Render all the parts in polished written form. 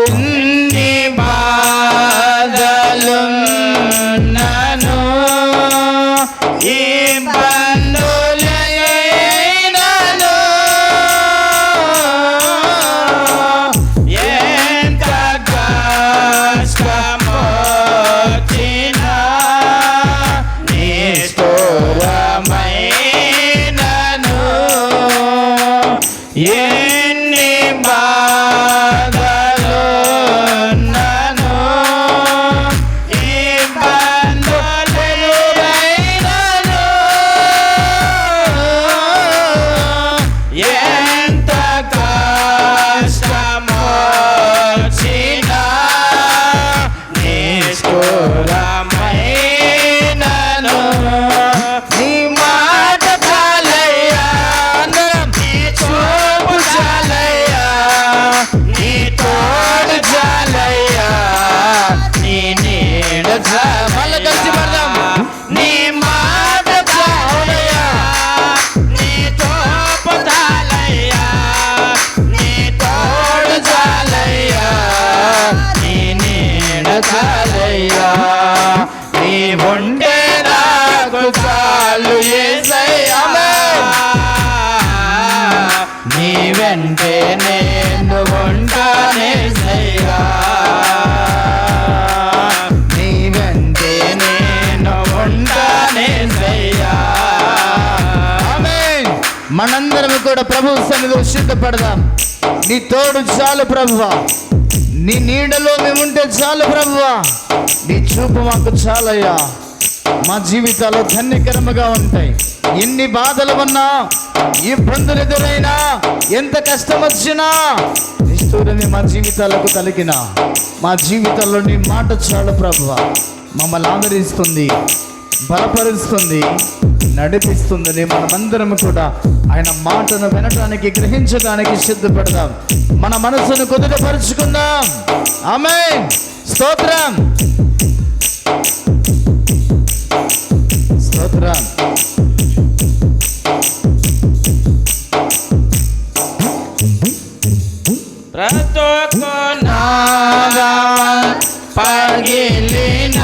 ఎన్ని బాధలు నను ఇబ్బందులైనను ఎంత కష్టమొచ్చినా నిష్ఠురమైనను ఎన్ని బాధలు నను ఇబ్బందులైనను ఎంత కష్టమొచ్చినా నిష్ఠురమైనను నీ మాట చాలయ్యా, నీ చూపు చాలయ్యా, నీ తోడు చాలయ్యా, నీ నీడ మళ్ళీ కలిసి పడదాం. నీ మాట చాలయ్యా, నీ తోపు చాలయ్యా, నీ తోడు చాలయ్యా, నీ నీడ చాలయ్యా, నీ ఉంటే నాకు చాలు యేసయ్యా. నీ వెంటే నేను ఉంటానేసయ్యా, నీ వెంటే నేను ఉంటానేసయ్యా. ఆమేన్. మనందరం కూడా ప్రభు సన్నిధిలో సిద్ధపడదాం. నీ తోడు చాలు ప్రభువా, నీ నీడలో మేముంటే చాలు ప్రభువా, నీ చూపు మాకు చాలయ్యా. మా జీవితాలు ధన్యకరముగా ఉంటాయి. ఎన్ని బాధలు ఉన్నా, ఇబ్బందులు ఎదురైనా, ఎంత కష్టం వచ్చినా, నిష్ఠూరమే మా జీవితాలకు కలిగిన మా జీవితాల్లో నీ మాట చాలు ప్రభువా. మమ్మల్ని ఆదరిస్తుంది, బలపరుస్తుంది, నడిపిస్తుంది. మనమందరం కూడా ఆయన మాటను వినటానికి, గ్రహించడానికి సిద్ధపడదాం. మన మనసును కుదుటపరుచుకుందాం. ఆమేన్. స్తోత్రం, స్తోత్రం. పగిలిన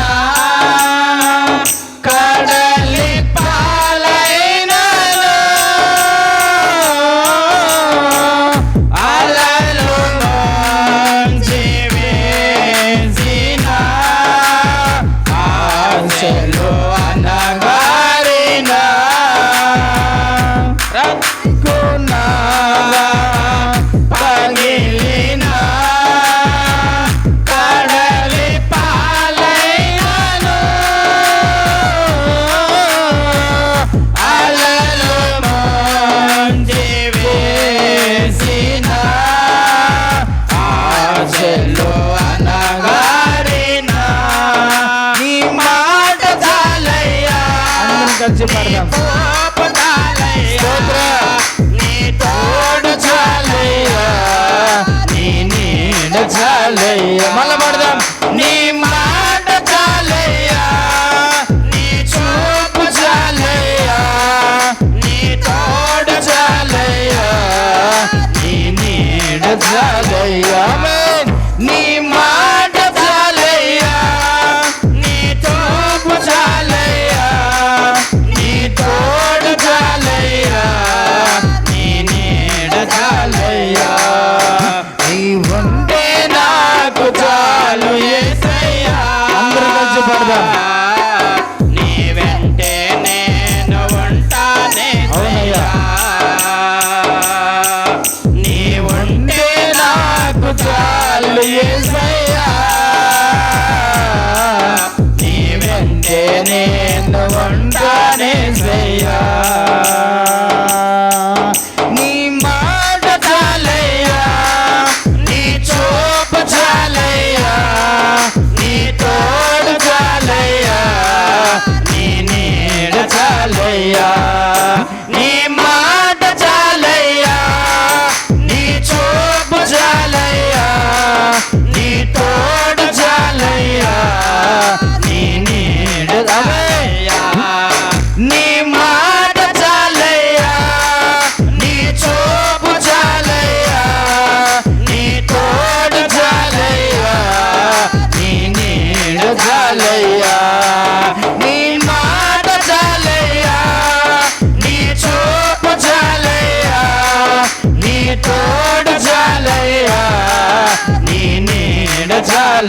కడలి పాలైనను అలలు ముంచి వేసిన ఆశలు అనగారిన రక్కునగా పగిలిన కడలి పాలైనను అలలు ముంచి వేసిన ఆశలు అనగారిన నీ మాట చాలయ్యా, కలిసి పడదాం. నీ తోడు చాలయ్యా, నీ నీడ చాలయ్యా. మళ్ళా పడదాం. నీ మాట చాలయ్యా, నీ చూపు చాలయ్యా, నీ తోడు చాలయ్యా, నీ నీడ చాలయ్యా. ఆమేన్. నీ మాట చాలయ్యా, నీ చూపు చాలయ్యా, నీ తోడు చాలయ్యా, నీ నీడ చాలయ్యా, నీ ఉంటే నాకు చాలు.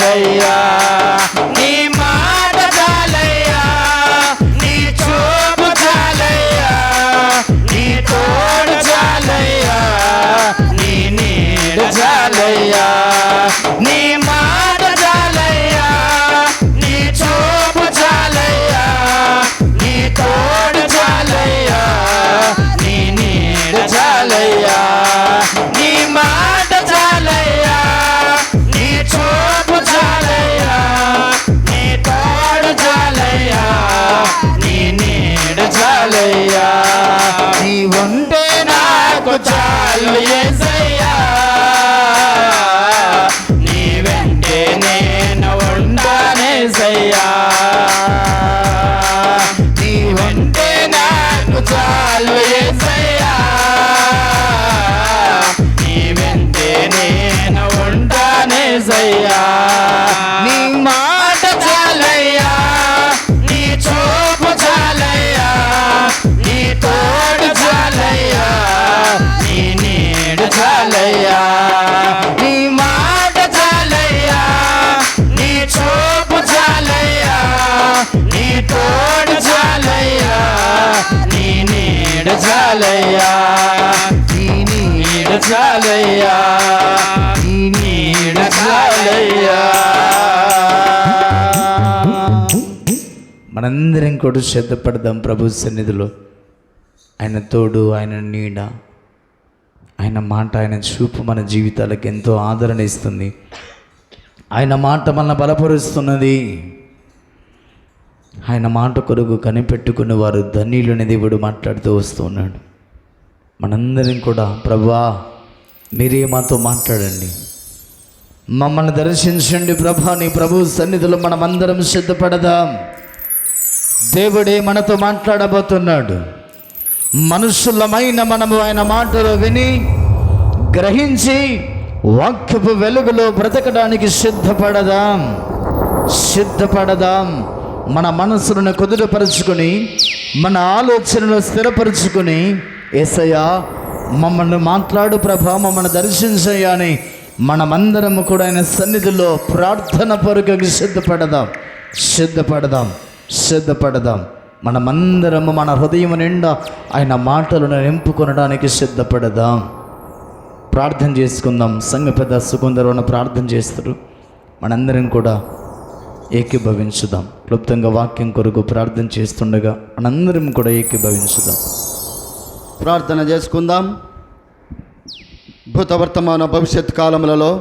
చాలయ్యా, నీ మాట చాలయ్యా, నీ చూపు చాలయ్యా, నీ తోడు చాలయ్యా, నీ నీడ చాలయ్యా, నీ మాట చాలయ్యా, నీ చూపు చాలయ్యా, నీ తోడు చాలయ్యా, నీ నీడ చాలయ్యా, నీ మాట చాలయ్యా, నీ చూపు చాలయ్యా, నీ తోడు చాలయ్యా, నీ నీడ చాలయ్యా, నీ ఉంటే నాకు చాలు యేసయ్యా, నీ వెంటే నేను ఉంటానేసయ్యా, నీ ఉంటే నాకు చాలు యేసయ్యా, నీ వెంటే నేను ఉంటానేసయ్యా, నీ మాట చాలయ్యా, నీ చూపు చాలయ్యా, నీ తోడు చాలయ్యా, నీ నీడ చాలయ్యా, నీ మాట చాలయ్యా, నీ చూపు చాలయ్యా, నీ తోడు చాలయ్యా, నీ నీడ చాలయ్యా, నీ నీడ చాలయ్యా, నీ నీడ చాలయ్యా. మనందరం కూడా సిద్ధపడదాం ప్రభు సన్నిధిలో. ఆయన తోడు, ఆయన నీడ, ఆయన మాట, ఆయన చూపు మన జీవితాలకు ఎంతో ఆదరణ ఇస్తుంది. ఆయన మాట మన బలపరుస్తున్నది. ఆయన మాట కొరకు కనిపెట్టుకున్న వారు ధన్యులని దేవుడు మాట్లాడుతూ వస్తూ ఉన్నాడు. మనందరం కూడా ప్రభువా మీరే మాతో మాట్లాడండి, మమ్మల్ని దర్శించండి ప్రభా. నీ ప్రభు సన్నిధిలో మనమందరం సిద్ధపడదాం. దేవుడే మనతో మాట్లాడబోతున్నాడు. మనుషులమైన మనము ఆయన మాటలు విని గ్రహించి వాక్యపు వెలుగులో బ్రతకడానికి సిద్ధపడదాం. మన మనసులను కుదుటపరుచుకొని, మన ఆలోచనలు స్థిరపరుచుకొని, యేసయ్యా మమ్మల్ని మాట్లాడు ప్రభా, మమ్మల్ని దర్శించయ్యా అని మనమందరము కూడా ఆయన సన్నిధిలో ప్రార్థన పరుగకి సిద్ధపడదాం. మనమందరము మన హృదయం నిండా ఆయన మాటలను నింపుకొనడానికి సిద్ధపడదాం. ప్రార్థన చేసుకుందాం. సంఘ పెద్ద సుకుందరవన ప్రార్థన చేస్తారు. మనందరం కూడా ఏకీభవించుదాం. క్లుప్తంగా వాక్యం కొరకు ప్రార్థన చేస్తుండగా మనందరం కూడా ఏకీభవించుదాం. ప్రార్థన చేసుకుందాం. భూత వర్తమాన భవిష్యత్ కాలములలో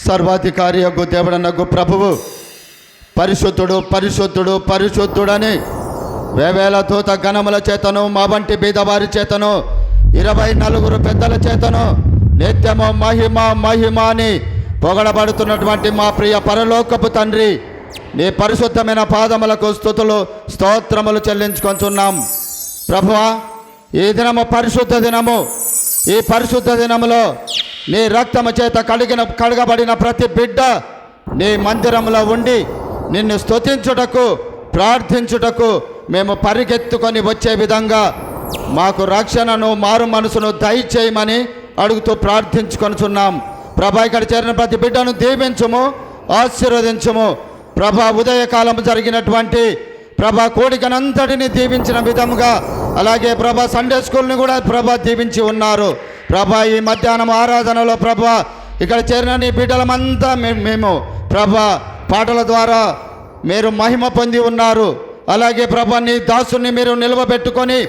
సర్వాధికారి యొక్క దేవుడనగు ప్రభువు పరిశుద్ధుడని వేవేల దూత గణముల చేతను, మా వంటి బీదవారి చేతను, 24 పెద్దల చేతను నిత్యము మహిమ అని పొగడబడుతున్నటువంటి మా ప్రియ పరలోకపు తండ్రి, నీ పరిశుద్ధమైన పాదములకు స్తుతులు స్తోత్రములు చెల్లించుకొంచున్నాం. ప్రభువా, ఈ దినము పరిశుద్ధ దినము. ఈ పరిశుద్ధ దినములో నీ రక్తము చేత కడగబడిన ప్రతి బిడ్డ నీ మందిరంలో ఉండి నిన్ను స్తుతించుటకు, ప్రార్థించుటకు మేము పరిగెత్తుకొని వచ్చే విధంగా మాకు రక్షణను, మారు మనసును దయచేయమని అడుగుతూ ప్రార్థించుకొనుచున్నాం. ప్రభా, ఇక్కడ చేరిన ప్రతి బిడ్డను దీవించుము, ఆశీర్వదించుము. ప్రభా, ఉదయకాలం జరిగినటువంటి ప్రభా కోడికనంతటిని దీవించిన విధముగా, అలాగే ప్రభా సండే స్కూల్ని కూడా ప్రభా దీవించి ఉన్నారు. ప్రభా, ఈ మధ్యాహ్నం ఆరాధనలో ప్రభా ఇక్కడ చేరిన నీ బిడ్డలమంతా మేము ప్రభా పాటల ద్వారా మీరు మహిమ పొంది ఉన్నారు. అలాగే ప్రభా, నీ దాసుని మీరు నిలవబెట్టుకొని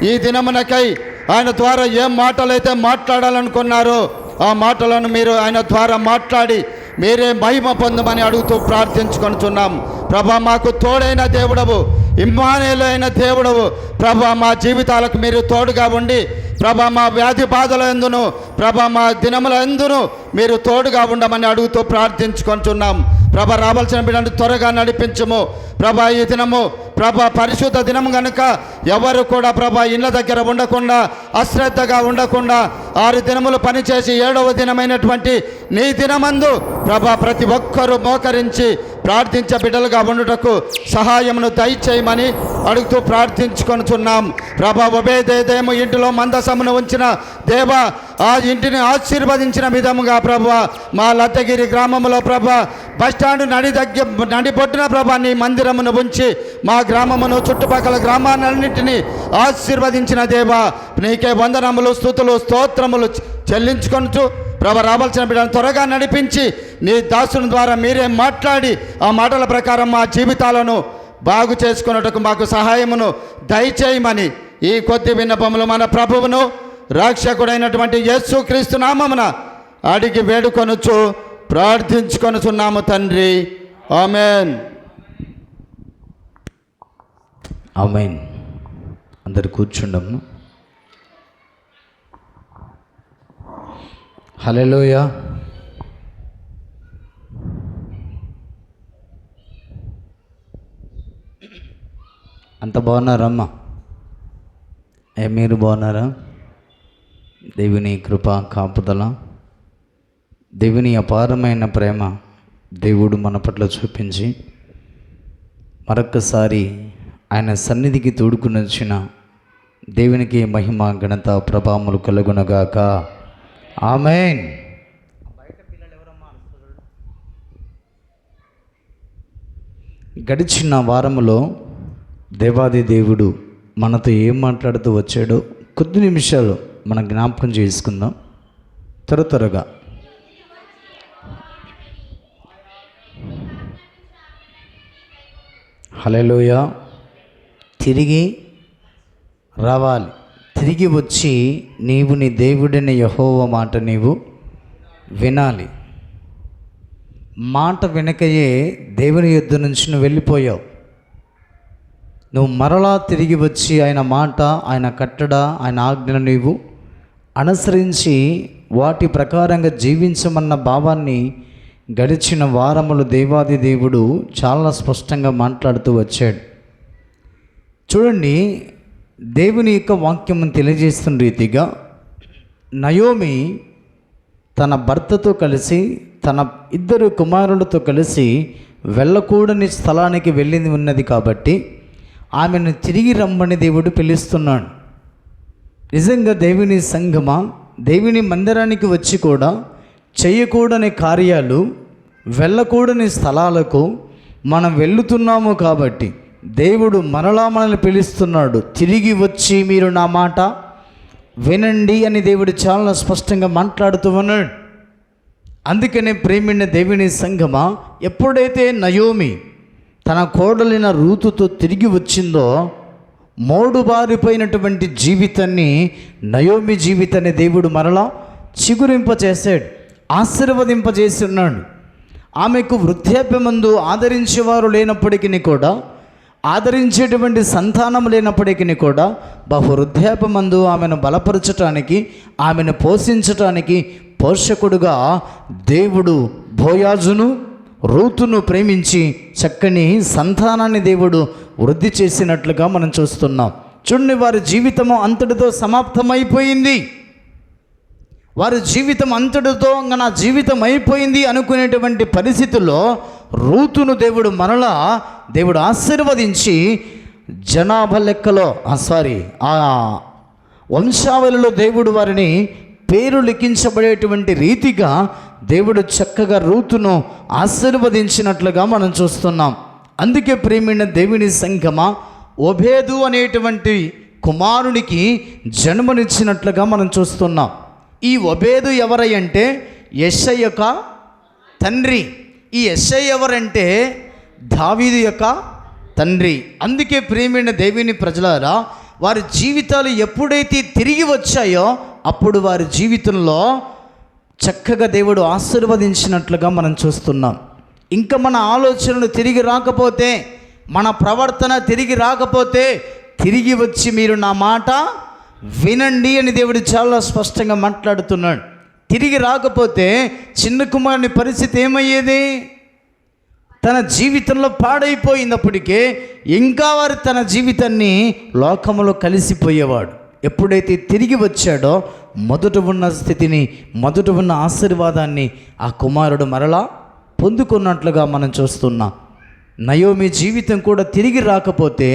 ఈ దినమునకై ఆయన ద్వారా ఏం మాటలైతే మాట్లాడాలనుకున్నారో ఆ మాటలను మీరు ఆయన ద్వారా మాట్లాడి మీరే మహిమ పొందమని అడుగుతూ ప్రార్థించుకొనుచున్నాం. ప్రభా, మాకు తోడైన దేవుడవు, ఇమ్మానుయేలు అయిన దేవుడవు. ప్రభా, మా జీవితాలకు మీరు తోడుగా ఉండి ప్రభా మా వ్యాధి బాధల ఎందును, ప్రభా మా దినముల ఎందును మీరు తోడుగా ఉండమని అడుగుతూ ప్రార్థించుకొంటున్నాం. ప్రభా, రావాల్సిన బిడ్డను త్వరగా నడిపించుము. ప్రభా, ఈ దినము ప్రభా పరిశుద్ధ దినం కనుక ఎవరు కూడా ప్రభా ఇళ్ళ దగ్గర ఉండకుండా, అశ్రద్ధగా ఉండకుండా 6 దినములు పనిచేసి 7వ దినమైనటువంటి నీ దినమందు ప్రభా ప్రతి ఒక్కరూ మోకరించి ప్రార్థించే బిడ్డలుగా ఉండుటకు సహాయమును దయచేయమని అడుగుతూ ప్రార్థించుకొనుచున్నాం. ప్రభా ఉభయదేదేమో ఇంటిలో మందసమును ఉంచిన దేవా, ఆ ఇంటిని ఆశీర్వదించిన విధముగా ప్రభా మా లద్దగిరి గ్రామంలో ప్రభా బస్టాండ్ నడిబొడ్డున ప్రభా నీ మందిరమును ఉంచి మా గ్రామమును చుట్టుపక్కల గ్రామాలన్నింటినీ ఆశీర్వదించిన దేవా, నీకే వందనములు స్తుతులు స్తోత్రములు చెల్లించుకొనుచు ప్రభా రావాల్సిన బిడ్డను త్వరగా నడిపించి నీ దాసుని ద్వారా మీరే మాట్లాడి ఆ మాటల ప్రకారం మా జీవితాలను బాగు చేసుకున్నట్టుకు మాకు సహాయమును దయచేయమని ఈ కొద్ది విన్నపములు మన ప్రభువును రక్షకుడైనటువంటి యేసుక్రీస్తు నామమున అడిగి వేడుకొనుచు ప్రార్థించుకొనుచున్నాము తండ్రి. ఆమేన్. ఆమేన్. అందరు కూర్చుండము. హల్లెలూయా. అంత బాగున్నారమ్మా? మీరు బాగున్నారా? దేవుని కృప కాపుదల, దేవుని అపారమైన ప్రేమ దేవుడు మన పట్ల చూపించి మరొక్కసారి ఆయన సన్నిధికి తోడుకుని వచ్చిన దేవునికి మహిమ ఘనత ప్రభావములు కలుగునగాక. ఆమేన్. గడిచిన వారములో దేవాది దేవుడు మనతో ఏం మాట్లాడుతూ వచ్చాడో కొద్ది నిమిషాలు మనం జ్ఞాపకం చేసుకుందాం త్వరగా. హల్లెలూయా. తిరిగి రావాలి. తిరిగి వచ్చి నీవు నీ దేవుడైన యెహోవా మాట నీవు వినాలి. మాట వెనకయే దేవుని యుద్ధ నుంచి నువ్వు వెళ్ళిపోయావు. నువ్వు మరలా తిరిగి వచ్చి ఆయన మాట, ఆయన కట్టడ, ఆయన ఆజ్ఞను నీవు అనుసరించి వాటి ప్రకారంగా జీవించమన్న భావాన్ని గడిచిన వారములు దేవాది దేవుడు చాలా స్పష్టంగా మాట్లాడుతూ వచ్చాడు. చూడండి, దేవుని యొక్క వాక్యము తెలియజేస్తున్న రీతిగా నయోమి తన భర్తతో కలిసి తన ఇద్దరు కుమారులతో కలిసి వెళ్ళకూడని స్థలానికి వెళ్ళింది ఉన్నది కాబట్టి ఆమెను తిరిగి రమ్మని దేవుడు పిలుస్తున్నాడు. నిజంగా దేవుని సంఘమా, దేవుని మందిరానికి వచ్చి కూడా చేయకూడని కార్యాలు, వెళ్ళకూడని స్థలాలకు మనం వెళుతున్నాము కాబట్టి దేవుడు మరలా మనల్ని పిలుస్తున్నాడు. తిరిగి వచ్చి మీరు నా మాట వినండి అని దేవుడు చాలా స్పష్టంగా మాట్లాడుతూ ఉన్నాడు. అందుకనే ప్రేమిణ దేవుని సంఘమా, ఎప్పుడైతే నయోమి తన కోడలిన రూతుతో తిరిగి వచ్చిందో మోడుబారిపోయినటువంటి జీవితాన్ని, నయోమి జీవితాన్ని దేవుడు మరలా చిగురింపచేశాడు, ఆశీర్వదింపజేసి ఉన్నాడు. ఆమెకు వృద్ధాప్యమందు ఆదరించేవారు లేనప్పటికీ కూడా, ఆదరించేటువంటి సంతానం లేనప్పటికీ కూడా బహువృద్ధాప్యమందు ఆమెను బలపరచటానికి, ఆమెను పోషించటానికి పోషకుడుగా దేవుడు బోయాజును రూతును ప్రేమించి చక్కని సంతానాన్ని దేవుడు వృద్ధి చేసినట్లుగా మనం చూస్తున్నాం. చూడండి, వారి జీవితము అంతటితో సమాప్తమైపోయింది. వారి జీవితం అంతటితో నా జీవితం అయిపోయింది అనుకునేటువంటి పరిస్థితుల్లో రూతును దేవుడు మరలా దేవుడు ఆశీర్వదించి జనాభా లెక్కలో ఆ వంశావళిలో దేవుడు వారిని పేరు లిఖించబడేటువంటి రీతిగా దేవుడు చక్కగా రూతును ఆశీర్వదించినట్లుగా మనం చూస్తున్నాం. అందుకే ప్రేమైన దేవుని సంఘమా, ఓబేదు అనేటువంటి కుమారునికి జన్మనిచ్చినట్లుగా మనం చూస్తున్నాం. ఈ ఓబేదు ఎవరై అంటే యెషై యొక్క తండ్రి. ఈ యెషై ఎవరంటే దావీదు యొక్క తండ్రి. అందుకే ప్రేమైన దేవుని ప్రజలారా, వారి జీవితాలు ఎప్పుడైతే తిరిగి వచ్చాయో అప్పుడు వారి జీవితంలో చక్కగా దేవుడు ఆశీర్వదించినట్లుగా మనం చూస్తున్నాం. ఇంకా మన ఆలోచనలు తిరిగి రాకపోతే, మన ప్రవర్తన తిరిగి రాకపోతే, తిరిగి వచ్చి మీరు నా మాట వినండి అని దేవుడు చాలా స్పష్టంగా మాట్లాడుతున్నాడు. తిరిగి రాకపోతే చిన్న కుమారుని పరిస్థితి ఏమయ్యేది? తన జీవితంలో పాడైపోయినప్పటికే ఇంకా వారు తన జీవితాన్ని లోకంలో కలిసిపోయేవాడు. ఎప్పుడైతే తిరిగి వచ్చాడో మొదట ఉన్న స్థితిని, మొదట ఉన్న ఆశీర్వాదాన్ని ఆ కుమారుడు మరలా పొందుకున్నట్లుగా మనం చూస్తున్నాం. నయోమి జీవితం కూడా తిరిగి రాకపోతే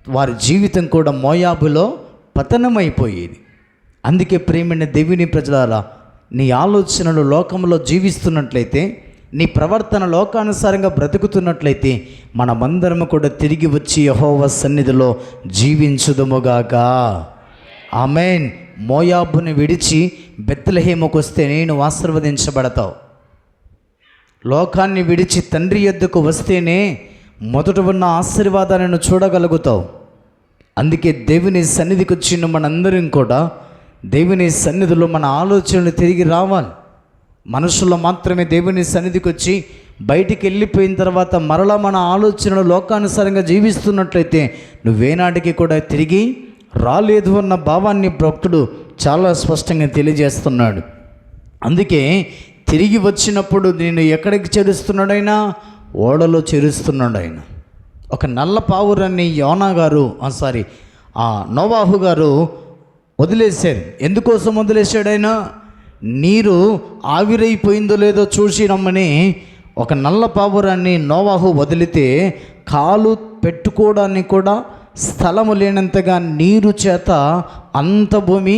వారి జీవితం కూడా మోయాబులో పతనమైపోయేది. అందుకే ప్రియమైన దేవుని ప్రజలారా, నీ ఆలోచనలు లోకంలో జీవిస్తున్నట్లయితే, నీ ప్రవర్తన లోకానుసారంగా బ్రతుకుతున్నట్లయితే, మనమందరము కూడా తిరిగి వచ్చి యెహోవా సన్నిధిలో జీవించుదుముగాక. ఆమేన్. మోయాబుని విడిచి బెత్లెహేముకు వస్తే నేను ఆశీర్వదించబడతావు. లోకాన్ని విడిచి తండ్రి యొద్దకు వస్తేనే మొదట ఉన్న ఆశీర్వాదాలను చూడగలుగుతావు. అందుకే దేవుని సన్నిధికి వచ్చిన మనందరం కూడా దేవుని సన్నిధిలో మన ఆలోచనలు తిరిగి రావాలి. మనుషుల్లో మాత్రమే దేవుని సన్నిధికి వచ్చి బయటికి వెళ్ళిపోయిన తర్వాత మరలా మన ఆలోచనలు లోకానుసారంగా జీవిస్తున్నట్లయితే నువ్వేనాటికి కూడా తిరిగి రాలేదు అన్న భావాన్ని భక్తుడు చాలా స్పష్టంగా తెలియజేస్తున్నాడు. అందుకే తిరిగి వచ్చినప్పుడు నేను ఎక్కడికి చేరుస్తున్నాడైనా ఓడలో చేరుస్తున్నాడు ఆయన. ఒక నల్ల పావురాన్ని నోవాహు గారు వదిలేశారు. ఎందుకోసం వదిలేశాడు ఆయన? నీరు ఆవిరైపోయిందో లేదో చూసి రమ్మని ఒక నల్ల పావురాన్ని నోవాహు వదిలితే కాలు పెట్టుకోవడానికి కూడా స్థలము లేనంతగా నీరు చేత అంత భూమి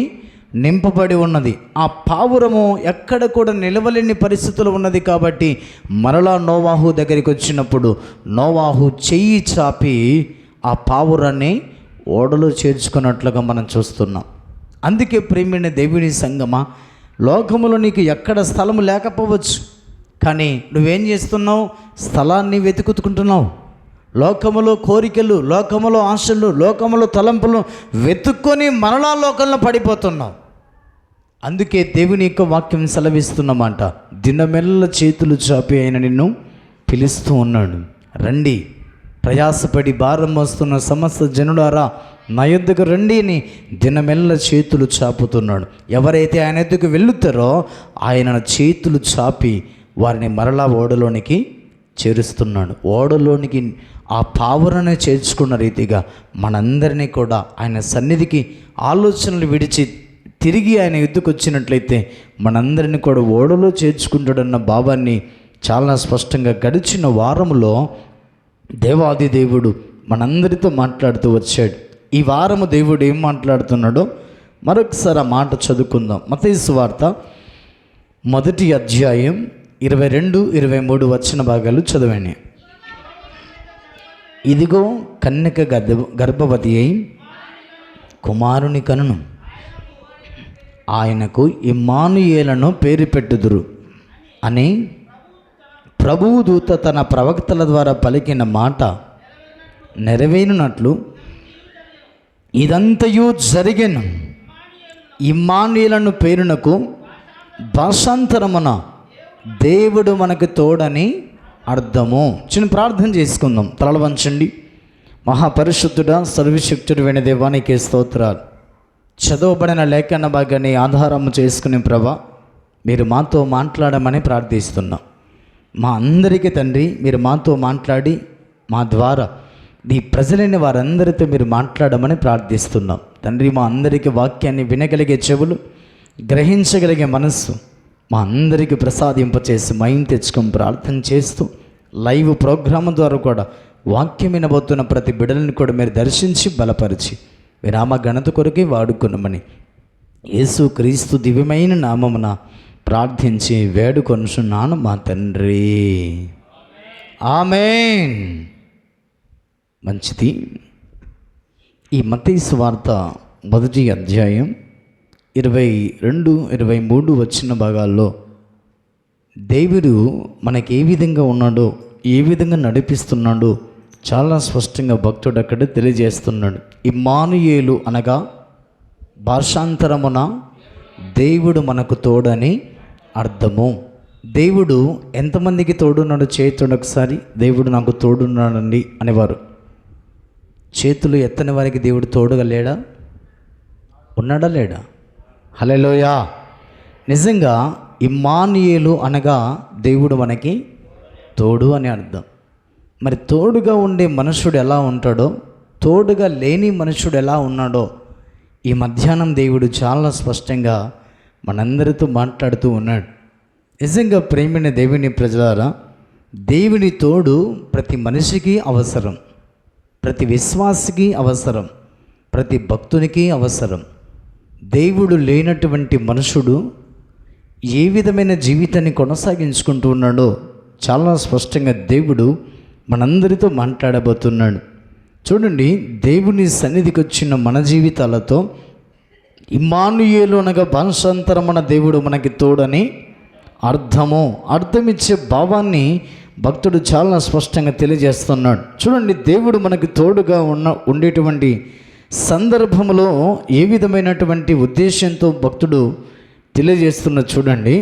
నింపబడి ఉన్నది. ఆ పావురము ఎక్కడ కూడా నిలవలేని పరిస్థితులు ఉన్నది. కాబట్టి మరలా నోవాహు దగ్గరికి వచ్చినప్పుడు నోవాహు చెయ్యి చాపి ఆ పావురాన్ని ఓడలో చేర్చుకున్నట్లుగా మనం చూస్తున్నాం. అందుకే ప్రేమైన దేవుని సంగమా, లోకములో నీకు ఎక్కడ స్థలము లేకపోవచ్చు, కానీ నువ్వేం చేస్తున్నావు? స్థలాన్ని వెతుకుతుంటున్నావు. లోకములో కోరికలు, లోకములో ఆశలు, లోకములో తలంపులు వెతుక్కొని మరలా లోకంలో పడిపోతున్నావు. అందుకే దేవుని యొక్క వాక్యం సెలవిస్తున్నమాట, దినమెల్ల చేతులు చాపి ఆయన నిన్ను పిలుస్తూ ఉన్నాడు. రండి, ప్రయాసపడి భారం మోస్తున్న సమస్త జనులారా నా యొద్దకు రండి అని దినమెల్ల చేతులు చాపుతున్నాడు. ఎవరైతే ఆయన యొద్దకు వెళుతారో ఆయన చేతులు చాపి వారిని మరలా ఓడలోనికి చేరుస్తున్నాడు. ఓడలోనికి ఆ పావురనే చేర్చుకున్న రీతిగా మనందరినీ కూడా ఆయన సన్నిధికి ఆలోచనలు విడిచి తిరిగి ఆయన యుద్ధకు వచ్చినట్లయితే మనందరినీ కూడా ఓడలో చేర్చుకుంటాడన్న భావాన్ని చాలా స్పష్టంగా గడిచిన వారములో దేవాది దేవుడు మనందరితో మాట్లాడుతూ వచ్చాడు. ఈ వారము దేవుడు ఏం మాట్లాడుతున్నాడో మరొకసారి ఆ మాట చదువుకుందాం. మత్తయి సువార్త 1వ అధ్యాయం 22-23 వచ్చిన భాగాలు చదవండి. ఇదిగో కన్యక గర్భవతి అయి కుమారుని కనును, ఆయనకు ఇమ్మానుయేలను పేరు పెట్టుదురు అని ప్రభువు దూత తన ప్రవక్తల ద్వారా పలికిన మాట నెరవేరునట్లు ఇదంతయు జరిగెను. ఇమ్మానుయేలను పేరునకు భాషాంతరమున దేవుడు మనకు తోడని అర్థము. చిన్న ప్రార్థన చేసుకుందాం. తలలు వంచండి. మహాపరిశుద్ధుడా, సర్వశక్తుడైన దేవానికి స్తోత్రాలు. చదవబడిన లేఖన భాగాన్ని ఆధారము చేసుకుని ప్రభా, మీరు మాతో మాట్లాడమని ప్రార్థిస్తున్నాం. మా అందరికీ తండ్రి, మీరు మాతో మాట్లాడి మా ద్వారా నీ ప్రజలైన వారందరితో మీరు మాట్లాడమని ప్రార్థిస్తున్నాం తండ్రి. మా అందరికీ వాక్యాన్ని వినగలిగే చెవులు, గ్రహించగలిగే మనస్సు మా అందరికీ ప్రసాదింపచేసి మైండ్ తెచ్చుకొని ప్రార్థన చేస్తూ లైవ్ ప్రోగ్రాం ద్వారా కూడా వాక్యం వినబోతున్న ప్రతి బిడ్డలను కూడా మీరు దర్శించి బలపరిచి విరామ ఘనత కొరకే వాడుకున్నామని యేసు క్రీస్తు దివ్యమైన నామమున ప్రార్థించి వేడుకొనుచున్నాను మా తండ్రి. ఆమేన్. మంచిది. ఈ మత్తయి సువార్త 1వ అధ్యాయం 22-23 వచ్చిన భాగాల్లో దేవుడు మనకి ఏ విధంగా ఉన్నాడో, ఏ విధంగా నడిపిస్తున్నాడో చాలా స్పష్టంగా భక్తుడు అక్కడ తెలియజేస్తున్నాడు. ఇమ్మానుయేలు అనగా భాషాంతరమున దేవుడు మనకు తోడని అర్థము. దేవుడు ఎంతమందికి తోడున్నాడు? చేతుడు ఒకసారి దేవుడు నాకు తోడున్నాడండి అనేవారు. చేతులు ఎత్తని వారికి దేవుడు తోడుగా లేడా? ఉన్నాడా లేడా? హల్లెలూయా. నిజంగా ఇమ్మానుయేలు అనగా దేవుడు మనకి తోడు అని అర్థం. మరి తోడుగా ఉండే మనుషుడు ఎలా ఉంటాడో, తోడుగా లేని మనుషుడు ఎలా ఉన్నాడో ఈ మధ్యాహ్నం దేవుడు చాలా స్పష్టంగా మనందరితో మాట్లాడుతూ ఉన్నాడు. నిజంగా ప్రేమైన దేవుని ప్రజలారా, దేవుని తోడు ప్రతి మనిషికి అవసరం, ప్రతి విశ్వాసికి అవసరం, ప్రతి భక్తునికి అవసరం. దేవుడు లేనటువంటి మనుషుడు ఏ విధమైన జీవితాన్ని కొనసాగించుకుంటూ ఉన్నాడో చాలా స్పష్టంగా దేవుడు మనందరితో మాట్లాడబోతున్నాడు. చూడండి, దేవుని సన్నిధికి వచ్చిన మన జీవితాలతో ఇమ్మానుయేలు అనగా భాషాంతరమున దేవుడు మనకి తోడని అర్థమిచ్చే భావాన్ని భక్తుడు చాలా స్పష్టంగా తెలియజేస్తున్నాడు. చూడండి, దేవుడు మనకి తోడుగా ఉండేటువంటి సందర్భంలో ఏ విధమైనటువంటి ఉద్దేశంతో భక్తుడు తెలియజేస్తున్న చూడండి.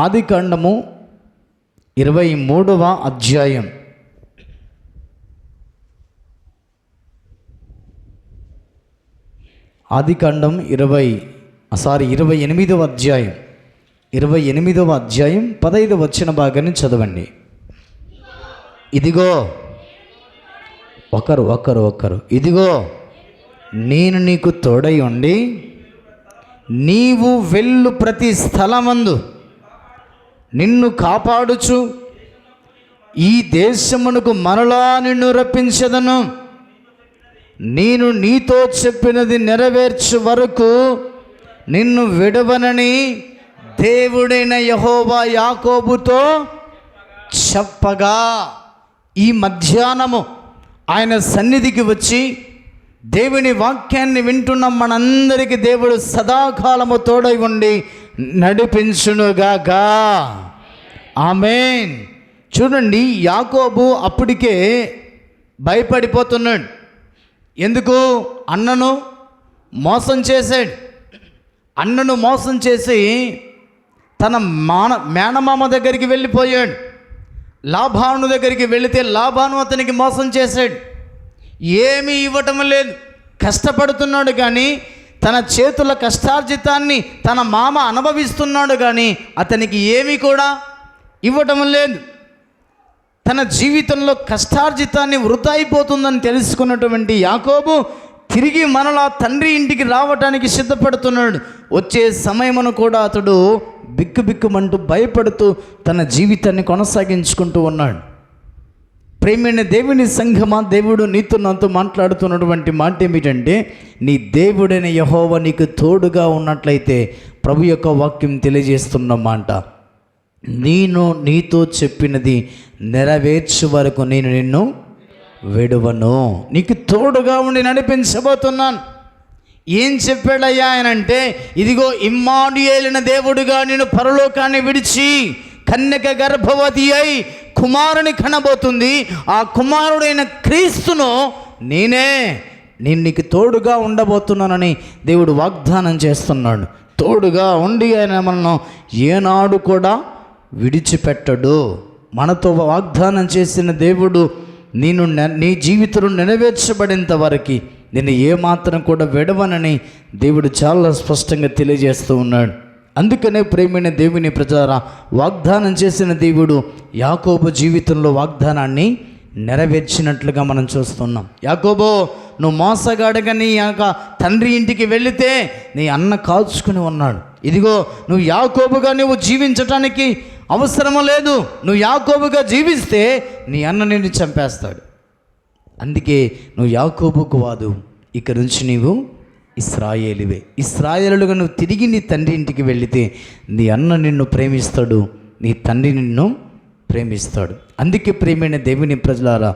ఆదికాండము 23వ అధ్యాయం, ఆదికాండం 28వ అధ్యాయం 15వ వచన భాగాన్ని చదవండి. ఇదిగో ఒకరు ఇదిగో నేను నీకు తోడై ఉండి నీవు వెళ్ళు ప్రతి స్థలమందు నిన్ను కాపాడుచు ఈ దేశమునకు మరలా నిన్ను రప్పించదను. నేను నీతో చెప్పినది నెరవేర్చు వరకు నిన్ను విడవనని దేవుడైన యెహోవా యాకోబుతో చెప్పగా, ఈ మధ్యాహ్నము ఆయన సన్నిధికి వచ్చి దేవుని వాక్యాన్ని వింటున్న మనందరికీ దేవుడు సదాకాలము తోడై ఉండి నడిపించునుగాక. ఆమేన్. చూడండి, యాకోబు అప్పటికే భయపడిపోతున్నాడు. ఎందుకు? అన్నను మోసం చేశాడు. అన్నను మోసం చేసి తన మేనమామ దగ్గరికి వెళ్ళిపోయాడు. లాబాను దగ్గరికి వెళితే లాబాను అతనికి మోసం చేశాడు. ఏమీ ఇవ్వటం లేదు, కష్టపడుతున్నాడు కానీ తన చేతుల కష్టార్జితాన్ని తన మామ అనుభవిస్తున్నాడు కానీ అతనికి ఏమీ కూడా ఇవ్వటం లేదు. తన జీవితంలో కష్టార్జితాన్ని వృధా అయిపోతుందని తెలుసుకున్నటువంటి యాకోబు తిరిగి మరలా తండ్రి ఇంటికి రావటానికి సిద్ధపడుతున్నాడు. వచ్చే సమయమును కూడా అతడు బిక్కుబిక్కుమంటూ భయపడుతూ తన జీవితాన్ని కొనసాగించుకుంటూ ఉన్నాడు. ప్రేమైన దేవుని సంఘమా, దేవుడు నీతో నాతో మాట్లాడుతున్నటువంటి మాట ఏమిటంటే, నీ దేవుడైన యెహోవా నీకు తోడుగా ఉన్నట్లయితే ప్రభు యొక్క వాక్యం తెలియజేస్తున్న మాట, నేను నీతో చెప్పినది నెరవేర్చు వరకు నేను నిన్ను విడువను, నీకు తోడుగా ఉండి నడిపించబోతున్నాను. ఏం చెప్పాడయ్యా ఆయన అంటే, ఇదిగో ఇమ్మానుయేలైన దేవుడుగా నేను పరలోకాన్ని విడిచి కన్యక గర్భవతి అయి కుమారుని కనబోతుంది. ఆ కుమారుడైన క్రీస్తును నేను నీకు తోడుగా ఉండబోతున్నానని దేవుడు వాగ్దానం చేస్తున్నాడు. తోడుగా ఉండి ఆయన మనను ఏనాడు కూడా విడిచిపెట్టడు. మనతో వాగ్దానం చేసిన దేవుడు నీ జీవితంలో నెరవేర్చబడేంత వరకు నేను ఏమాత్రం కూడా విడవనని దేవుడు చాలా స్పష్టంగా తెలియజేస్తూ ఉన్నాడు. అందుకనే ప్రేమైన దేవుని ప్రజలారా, వాగ్దానం చేసిన దేవుడు యాకోబు జీవితంలో వాగ్దానాన్ని నెరవేర్చినట్లుగా మనం చూస్తున్నాం. యాకోబో, నువ్వు మోసగాడుగా నీ యొక్క తండ్రి ఇంటికి వెళితే నీ అన్న కాల్చుకుని ఉన్నాడు. ఇదిగో నువ్వు యాకోబుగా నువ్వు జీవించటానికి అవసరం లేదు. నువ్వు యాకోబుగా జీవిస్తే నీ అన్న నిన్ను చంపేస్తాడు. అందుకే నువ్వు యాకోబుకు వాదు, ఇక నుంచి నీవు ఇశ్రాయేలువే. ఇశ్రాయేలుగా నువ్వు తిరిగి నీ తండ్రి ఇంటికి వెళితే నీ అన్న నిన్ను ప్రేమిస్తాడు, నీ తండ్రి నిన్ను ప్రేమిస్తాడు. అందుకే ప్రేమైన దేవుని ప్రజలారా,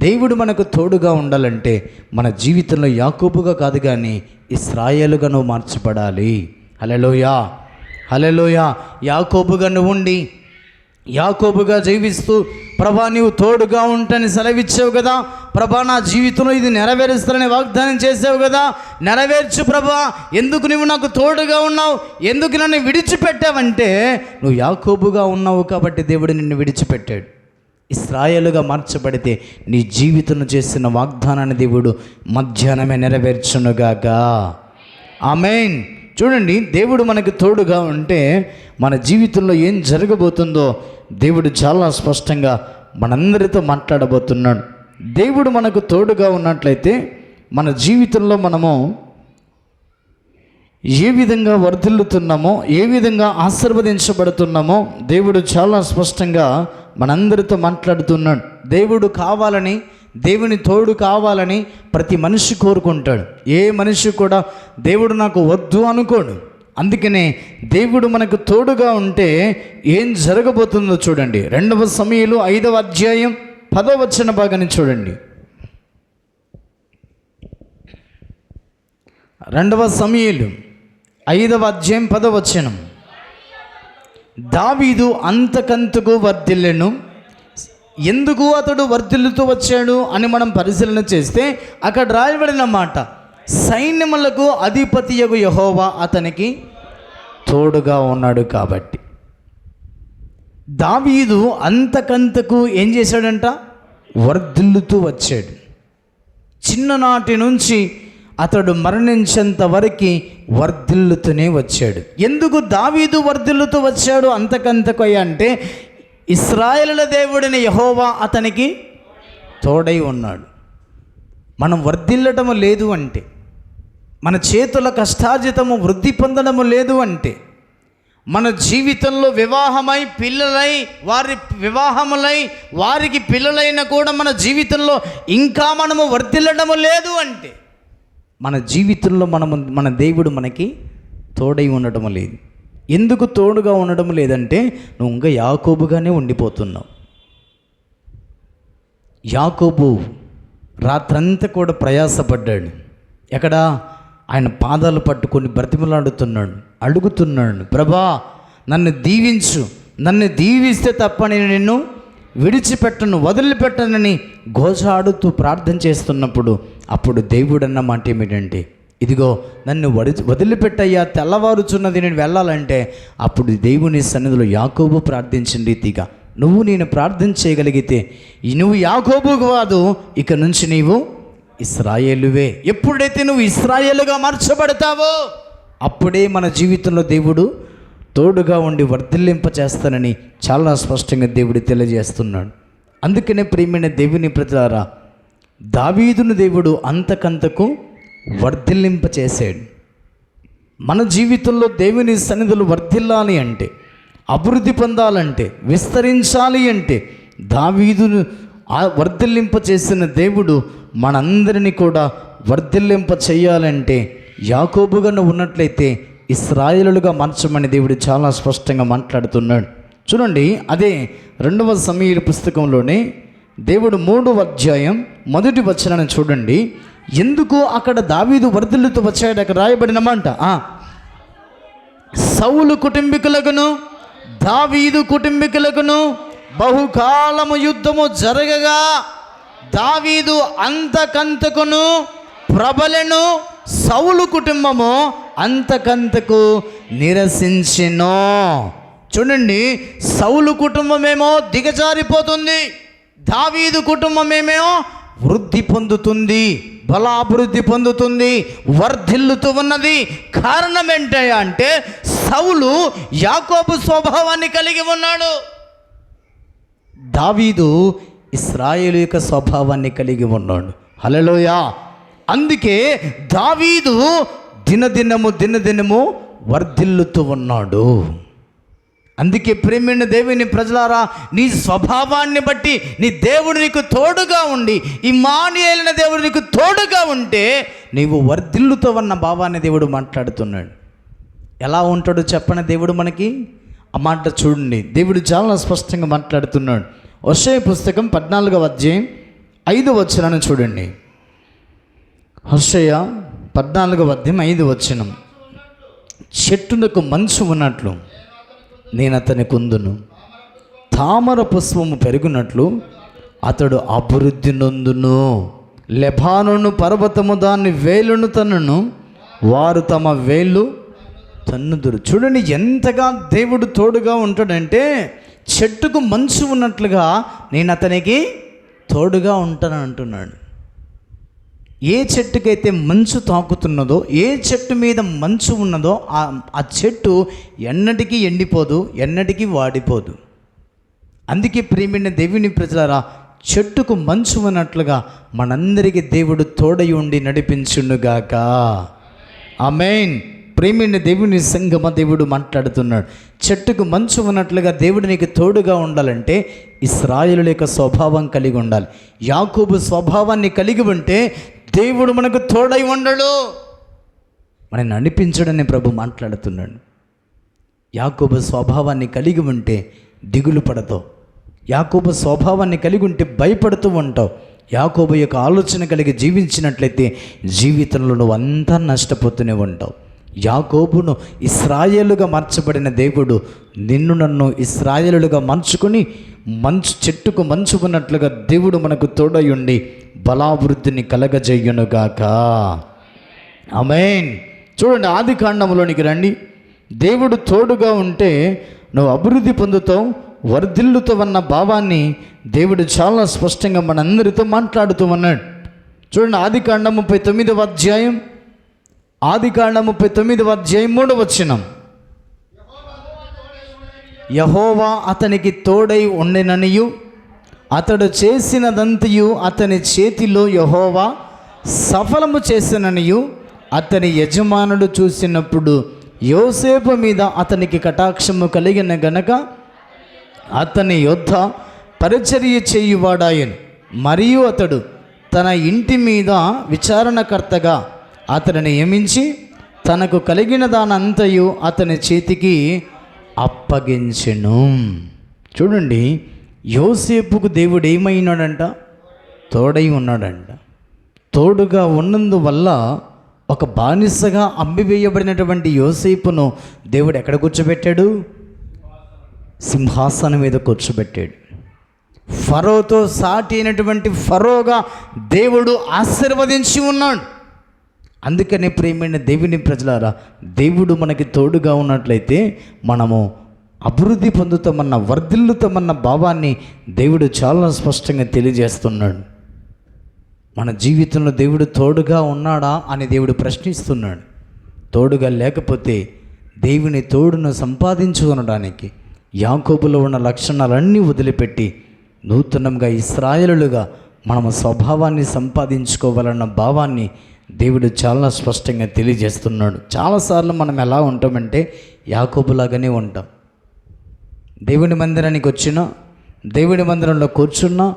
దేవుడు మనకు తోడుగా ఉండాలంటే మన జీవితంలో యాకోబుగా కాదు కానీ ఇశ్రాయేలుగా నువ్వు మార్చబడాలి. హల్లెలూయా, హల్లెలూయా. యాకోబుగా నువ్వు ఉండి యాకోబుగా జీవిస్తూ, ప్రభా నీవు తోడుగా ఉంటాని సెలవిచ్చావు కదా, ప్రభా నా జీవితంలో ఇది నెరవేరుస్తానని వాగ్దానం చేసావు కదా, నెరవేర్చు ప్రభా. ఎందుకు నువ్వు నాకు తోడుగా ఉన్నావు, ఎందుకు నన్ను విడిచిపెట్టావంటే నువ్వు యాకోబుగా ఉన్నావు కాబట్టి దేవుడు నిన్ను విడిచిపెట్టాడు. ఇశ్రాయేలుగా మార్చబడితే నీ జీవితంలో చేసిన వాగ్దానాన్ని దేవుడు మధ్యాహ్నమే నెరవేర్చునుగాక. ఆమేన్. చూడండి, దేవుడు మనకు తోడుగా ఉంటే మన జీవితంలో ఏం జరగబోతుందో దేవుడు చాలా స్పష్టంగా మనందరితో మాట్లాడబోతున్నాడు. దేవుడు మనకు తోడుగా ఉన్నట్లయితే మన జీవితంలో మనము ఏ విధంగా వర్ధిల్లుతున్నామో, ఏ విధంగా ఆశీర్వదించబడుతున్నామో దేవుడు చాలా స్పష్టంగా మనందరితో మాట్లాడుతున్నాడు. దేవుడు కావాలని, దేవుని తోడు కావాలని ప్రతి మనిషి కోరుకుంటాడు. ఏ మనిషి కూడా దేవుడు నాకు వద్దు అనుకోడు. అందుకనే దేవుడు మనకు తోడుగా ఉంటే ఏం జరగబోతుందో చూడండి. 2 సమూయేలు 5వ అధ్యాయం 10వ వచన భాగాన్ని చూడండి. 2 సమూయేలు 5వ అధ్యాయం 10వ వచనం. దావీదు అంతకంతకు వర్ధిల్లెను. ఎందుకు అతడు వర్ధిల్లుతూ వచ్చాడు అని మనం పరిశీలన చేస్తే అక్కడ రాయబడిన మాట, సైన్యములకు అధిపతియగు యెహోవా అతనికి తోడుగా ఉన్నాడు కాబట్టి. దావీదు అంతకంతకు ఏం చేశాడంట? వర్ధిల్లుతూ వచ్చాడు. చిన్ననాటి నుంచి అతడు మరణించేంత వరకు వర్ధిల్లుతూనే వచ్చాడు. ఎందుకు దావీదు వర్ధిల్లుతూ వచ్చాడు అంతకంతకు అంటే, ఇశ్రాయేలుల దేవుడిని యెహోవా అతనికి తోడై ఉన్నాడు. మనం వర్ధిల్లటం లేదు అంటే, మన చేతుల కష్టార్జితము వృద్ధి పొందడము లేదు అంటే, మన జీవితంలో వివాహమై పిల్లలై వారి వివాహములై వారికి పిల్లలైన కూడా మన జీవితంలో ఇంకా మనము వర్ధిల్లడము లేదు అంటే, మన జీవితంలో మన దేవుడు మనకి తోడై ఉండటం లేదు. ఎందుకు తోడుగా ఉండడం లేదంటే, నువ్వు ఇంకా యాకోబుగానే ఉండిపోతున్నావు. యాకోబు రాత్రంతా కూడా ప్రయాసపడ్డాడు. ఎక్కడ? ఆయన పాదాలు పట్టుకొని బ్రతిమలాడుతున్నాడు, అడుగుతున్నాడు, ప్రభా నన్ను దీవించు, నన్ను దీవిస్తే తప్ప నేను నిన్ను విడిచిపెట్టను, వదిలిపెట్టనని గోజాడుతూ ప్రార్థన చేస్తున్నప్పుడు అప్పుడు దేవుడు అన్న మాట ఏమిటంటే, ఇదిగో నన్ను వదిలిపెట్టయ్యా, తెల్లవారుచున్నది, నేను వెళ్ళాలంటే అప్పుడు దేవుని సన్నిధిలో యాకోబు ప్రార్థించిన రీతిగా నువ్వు నేను ప్రార్థన చేయగలిగితే నువ్వు యాకోబు కాదు, ఇక నుంచి నీవు ఇశ్రాయేలువే. ఎప్పుడైతే నువ్వు ఇశ్రాయేలుగా మార్చబడతావో అప్పుడే మన జీవితంలో దేవుడు తోడుగా ఉండి వర్ధిల్లింప చేస్తానని చాలా స్పష్టంగా దేవుడు తెలియజేస్తున్నాడు. అందుకనే ప్రియమైన దేవుని ప్రజలారా, దావీదును దేవుడు అంతకంతకు వర్ధిల్లింప చేశాడు. మన జీవితంలో దేవుని సన్నిధులు వర్ధిల్లాలి అంటే, అభివృద్ధి పొందాలంటే, విస్తరించాలి అంటే, దావీదును వర్ధిల్లింప చేసిన దేవుడు మనందరినీ కూడా వర్ధిల్లింప చేయాలంటే యాకోబుగా ఉన్నట్లయితే ఇశ్రాయేలుగా మార్చమని దేవుడు చాలా స్పష్టంగా మాట్లాడుతున్నాడు. చూడండి, అదే 2వ సమూయేలు పుస్తకంలోనే దేవుడు 3వ అధ్యాయం 1వ వచనాన్ని చూడండి. ఎందుకు అక్కడ దావీదు వర్ధిల్లుతూ వచ్చాడు అక్కడ రాయబడిన మాట, సౌలు కుటుంబీకులకును దావీదు కుటుంబీకులకును బహుకాలము యుద్ధము జరగగా దావీదు అంతకంతకును ప్రబలెను, సౌలు కుటుంబము అంతకంతకు నిరసించెను. చూడండి, సౌలు కుటుంబమేమో దిగజారిపోతుంది, దావీదు కుటుంబమేమో వృద్ధి పొందుతుంది, బలాభివృద్ధి పొందుతుంది, వర్ధిల్లుతూ ఉన్నది. కారణం ఏంటయ్యా అంటే, సౌలు యాకోబు స్వభావాన్ని కలిగి ఉన్నాడు, దావీదు ఇశ్రాయేలు యొక్క స్వభావాన్ని కలిగి ఉన్నాడు. హల్లెలూయా. అందుకే దావీదు దినదినము వర్ధిల్లుతూ ఉన్నాడు. అందుకే ప్రేమైన దేవుని ప్రజలారా, నీ స్వభావాన్ని బట్టి నీ దేవుడు నీకు తోడుగా ఉండి, ఇమ్మానుయేలైన దేవుడు నీకు తోడుగా ఉంటే నీవు వర్ధిల్లుతో ఉన్న భావాన్ని దేవుడు మాట్లాడుతున్నాడు. ఎలా ఉంటాడో చెప్పని దేవుడు మనకి ఆ మాట చూడండి. దేవుడు చాలా స్పష్టంగా మాట్లాడుతున్నాడు. హోషేయ పుస్తకం 14వ అధ్యాయం 5వ వచనాన్ని చూడండి. హోషేయ 14వ అధ్యాయం 5వ వచనం. చెట్టునకు మంచు ఉన్నట్లు నేను అతని కుందును, తామర పుష్పము పెరుగునట్లు అతడు అభివృద్ధి నొందును. లెబానోను పర్వతము దాన్ని వేలును తన్నును, వారు తమ వేళ్ళు తన్నుదురు. చూడండి ఎంతగా దేవుడు తోడుగా ఉంటాడంటే, చెట్టుకు మంచు ఉన్నట్లుగా నేను అతనికి తోడుగా ఉంటానని అంటున్నాడు. ఏ చెట్టుకైతే మంచు తాకుతున్నదో, ఏ చెట్టు మీద మంచు ఉన్నదో ఆ చెట్టు ఎన్నటికీ ఎండిపోదు, ఎన్నటికీ వాడిపోదు. అందుకే ప్రియమైన దేవుని ప్రజలారా, చెట్టుకు మంచు ఉన్నట్లుగా మనందరికీ దేవుడు తోడై ఉండి నడిపించునుగాక. ఆమేన్. ప్రేమిని దేవుని సంగమ దేవుడు మాట్లాడుతున్నాడు. చెట్టుకు మంచు ఉన్నట్లుగా దేవుడు నీకు తోడుగా ఉండాలంటే ఇశ్రాయేలు యొక్క స్వభావం కలిగి ఉండాలి. యాకోబు స్వభావాన్ని కలిగి ఉంటే దేవుడు మనకు తోడై ఉండడు, మనని నడిపించడని ప్రభు మాట్లాడుతున్నాడు. యాకోబు స్వభావాన్ని కలిగి ఉంటే దిగులు పడతావు. యాకోబు స్వభావాన్ని కలిగి ఉంటే భయపడుతూ ఉంటావు. యాకోబు యొక్క ఆలోచన కలిగి జీవించినట్లయితే జీవితంలో నువ్వు అంతా నష్టపోతూనే ఉంటావు. యాకోబును ఇశ్రాయేలుగా మార్చబడిన దేవుడు నిన్ను నన్ను ఇశ్రాయేలుగా మార్చుకొని చెట్టుకు మంచు ఉన్నట్లుగా దేవుడు మనకు తోడై ఉండి బలాభివృద్ధిని కలగజేయునుగాక. ఆమేన్. చూడండి, ఆది కాండంలోనికి రండి. దేవుడు తోడుగా ఉంటే నువ్వు అభివృద్ధి పొందుతావు, వర్ధిల్లుతావు అన్న భావాన్ని దేవుడు చాలా స్పష్టంగా మనందరితో మాట్లాడుతూ ఉన్నాడు. చూడండి, ఆది కాండం 39వ అధ్యాయం, ఆది కాండం 39వ అధ్యాయం 3వ వచనం. యెహోవా అతనికి తోడై ఉండెననియు అతడు చేసినదంతయు అతని చేతిలో యెహోవా సఫలము చేసిననియు అతని యజమానుడు చూసినప్పుడు యోసేపు మీద అతనికి కటాక్షము కలిగిన గనక అతని యొద్ద పరిచర్య చేయువాడాయను. మరియు అతడు తన ఇంటి మీద విచారణకర్తగా అతనిని నియమించి తనకు కలిగిన దానంతయు అతని చేతికి అప్పగించెను. చూడండి, యోసేపుకు దేవుడు ఏమైనాడంట? తోడై ఉన్నాడంట. తోడుగా ఉన్నందువల్ల ఒక బానిసగా అమ్మివేయబడినటువంటి యోసేపును దేవుడు ఎక్కడ కూర్చోబెట్టాడు? సింహాసనం మీద కూర్చోబెట్టాడు. ఫరోతో సాటి అయినటువంటి ఫరోగా దేవుడు ఆశీర్వదించి ఉన్నాడు. అందుకనే ప్రియమైన దేవుని ప్రజలారా, దేవుడు మనకి తోడుగా ఉన్నట్లయితే మనము అభివృద్ధి పొందుతామన్న, వర్ధిల్లుతామన్న భావాన్ని దేవుడు చాలా స్పష్టంగా తెలియజేస్తున్నాడు. మన జీవితంలో దేవుడు తోడుగా ఉన్నాడా అని దేవుడు ప్రశ్నిస్తున్నాడు. తోడుగా లేకపోతే దేవుని తోడును సంపాదించుకొనడానికి యాకోబులో ఉన్న లక్షణాలన్నీ వదిలిపెట్టి నూతనంగా ఇశ్రాయేలుగా మనము స్వభావాన్ని సంపాదించుకోవాలన్న భావాన్ని దేవుడు చాలా స్పష్టంగా తెలియజేస్తున్నాడు. చాలాసార్లు మనం ఎలా ఉంటామంటే యాకోబులాగానే ఉంటాం. దేవుని మందిరానికి వచ్చినా, దేవుని మందిరంలో కూర్చున్నా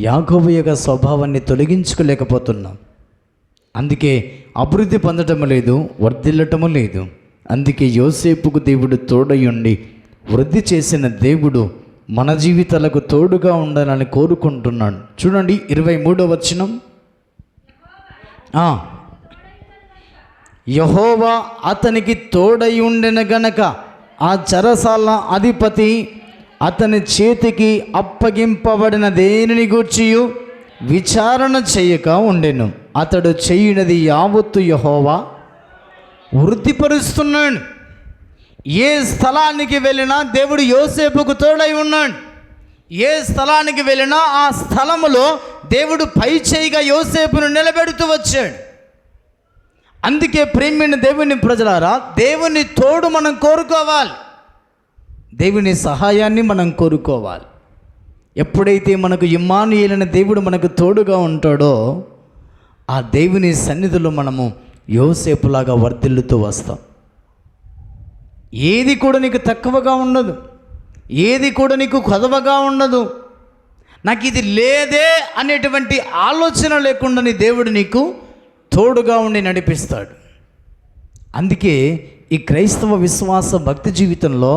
యాకోబు యొక్క స్వభావాన్ని తొలగించుకోలేకపోతున్నాం. అందుకే అభివృద్ధి పొందటము లేదు, వర్ధిల్లటము లేదు. అందుకే యోసేపుకు దేవుడు తోడై ఉండి వృద్ధి చేసిన దేవుడు మన జీవితాలకు తోడుగా ఉండాలని కోరుకుంటున్నాడు. చూడండి, 23వ వచనం. యెహోవా అతనికి తోడై ఉండెన గనక ఆ చెరసాల అధిపతి అతని చేతికి అప్పగింపబడిన దేనిని గూర్చియు విచారణ చేయక ఉండెను. అతడు చేయునది యావత్తు యెహోవా వృద్ధిపరుస్తున్నాడు. ఏ స్థలానికి వెళ్ళినా దేవుడు యోసేపుకు తోడై ఉన్నాడు. ఏ స్థలానికి వెళ్ళినా ఆ స్థలములో దేవుడు పై చేయిగా యోసేపును నిలబెడుతూ వచ్చాడు. అందుకే ప్రేమైన దేవుని ప్రజలారా, దేవుని తోడు మనం కోరుకోవాలి, దేవుని సహాయాన్ని మనం కోరుకోవాలి. ఎప్పుడైతే మనకు ఇమ్మానుయేలు అనే దేవుడు మనకు తోడుగా ఉంటాడో ఆ దేవుని సన్నిధిలో మనము యోసేపులాగా వర్ధిల్లుతూ వస్తాం. ఏది కూడా నీకు తక్కువగా ఉండదు, ఏది కూడా నీకు కొదవగా ఉండదు. నాకు ఇది లేదే అనేటువంటి ఆలోచన లేకుండా నీ దేవుడు నీకు తోడుగా ఉండి నడిపిస్తాడు. అందుకే ఈ క్రైస్తవ విశ్వాస భక్తి జీవితంలో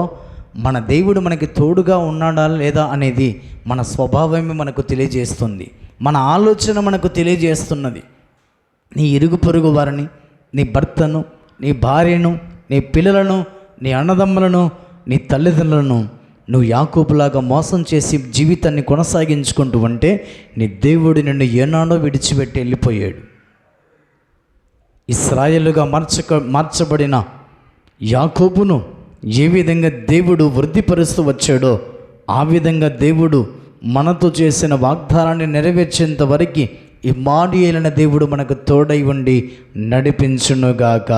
మన దేవుడు మనకి తోడుగా ఉన్నాడా లేదా అనేది మన స్వభావమే మనకు తెలియజేస్తుంది, మన ఆలోచన మనకు తెలియజేస్తున్నది. నీ ఇరుగు పొరుగు వారిని, నీ భర్తను, నీ భార్యను, నీ పిల్లలను, నీ అన్నదమ్ములను, నీ తల్లిదండ్రులను నువ్వు యాకోబులాగా మోసం చేసి జీవితాన్ని కొనసాగించుకుంటూ ఉంటే నీ దేవుడు నిన్ను ఏనాడో విడిచిపెట్టి వెళ్ళిపోయాడు. ఇశ్రాయేలుగా మార్చబడిన యాకోబును ఏ విధంగా దేవుడు వృద్ధిపరుస్తూ వచ్చాడో ఆ విధంగా దేవుడు మనతో చేసిన వాగ్దానాన్ని నెరవేర్చేంత వరకు ఇమ్మానుయేలైన దేవుడు మనకు తోడై ఉండి నడిపించునుగాక.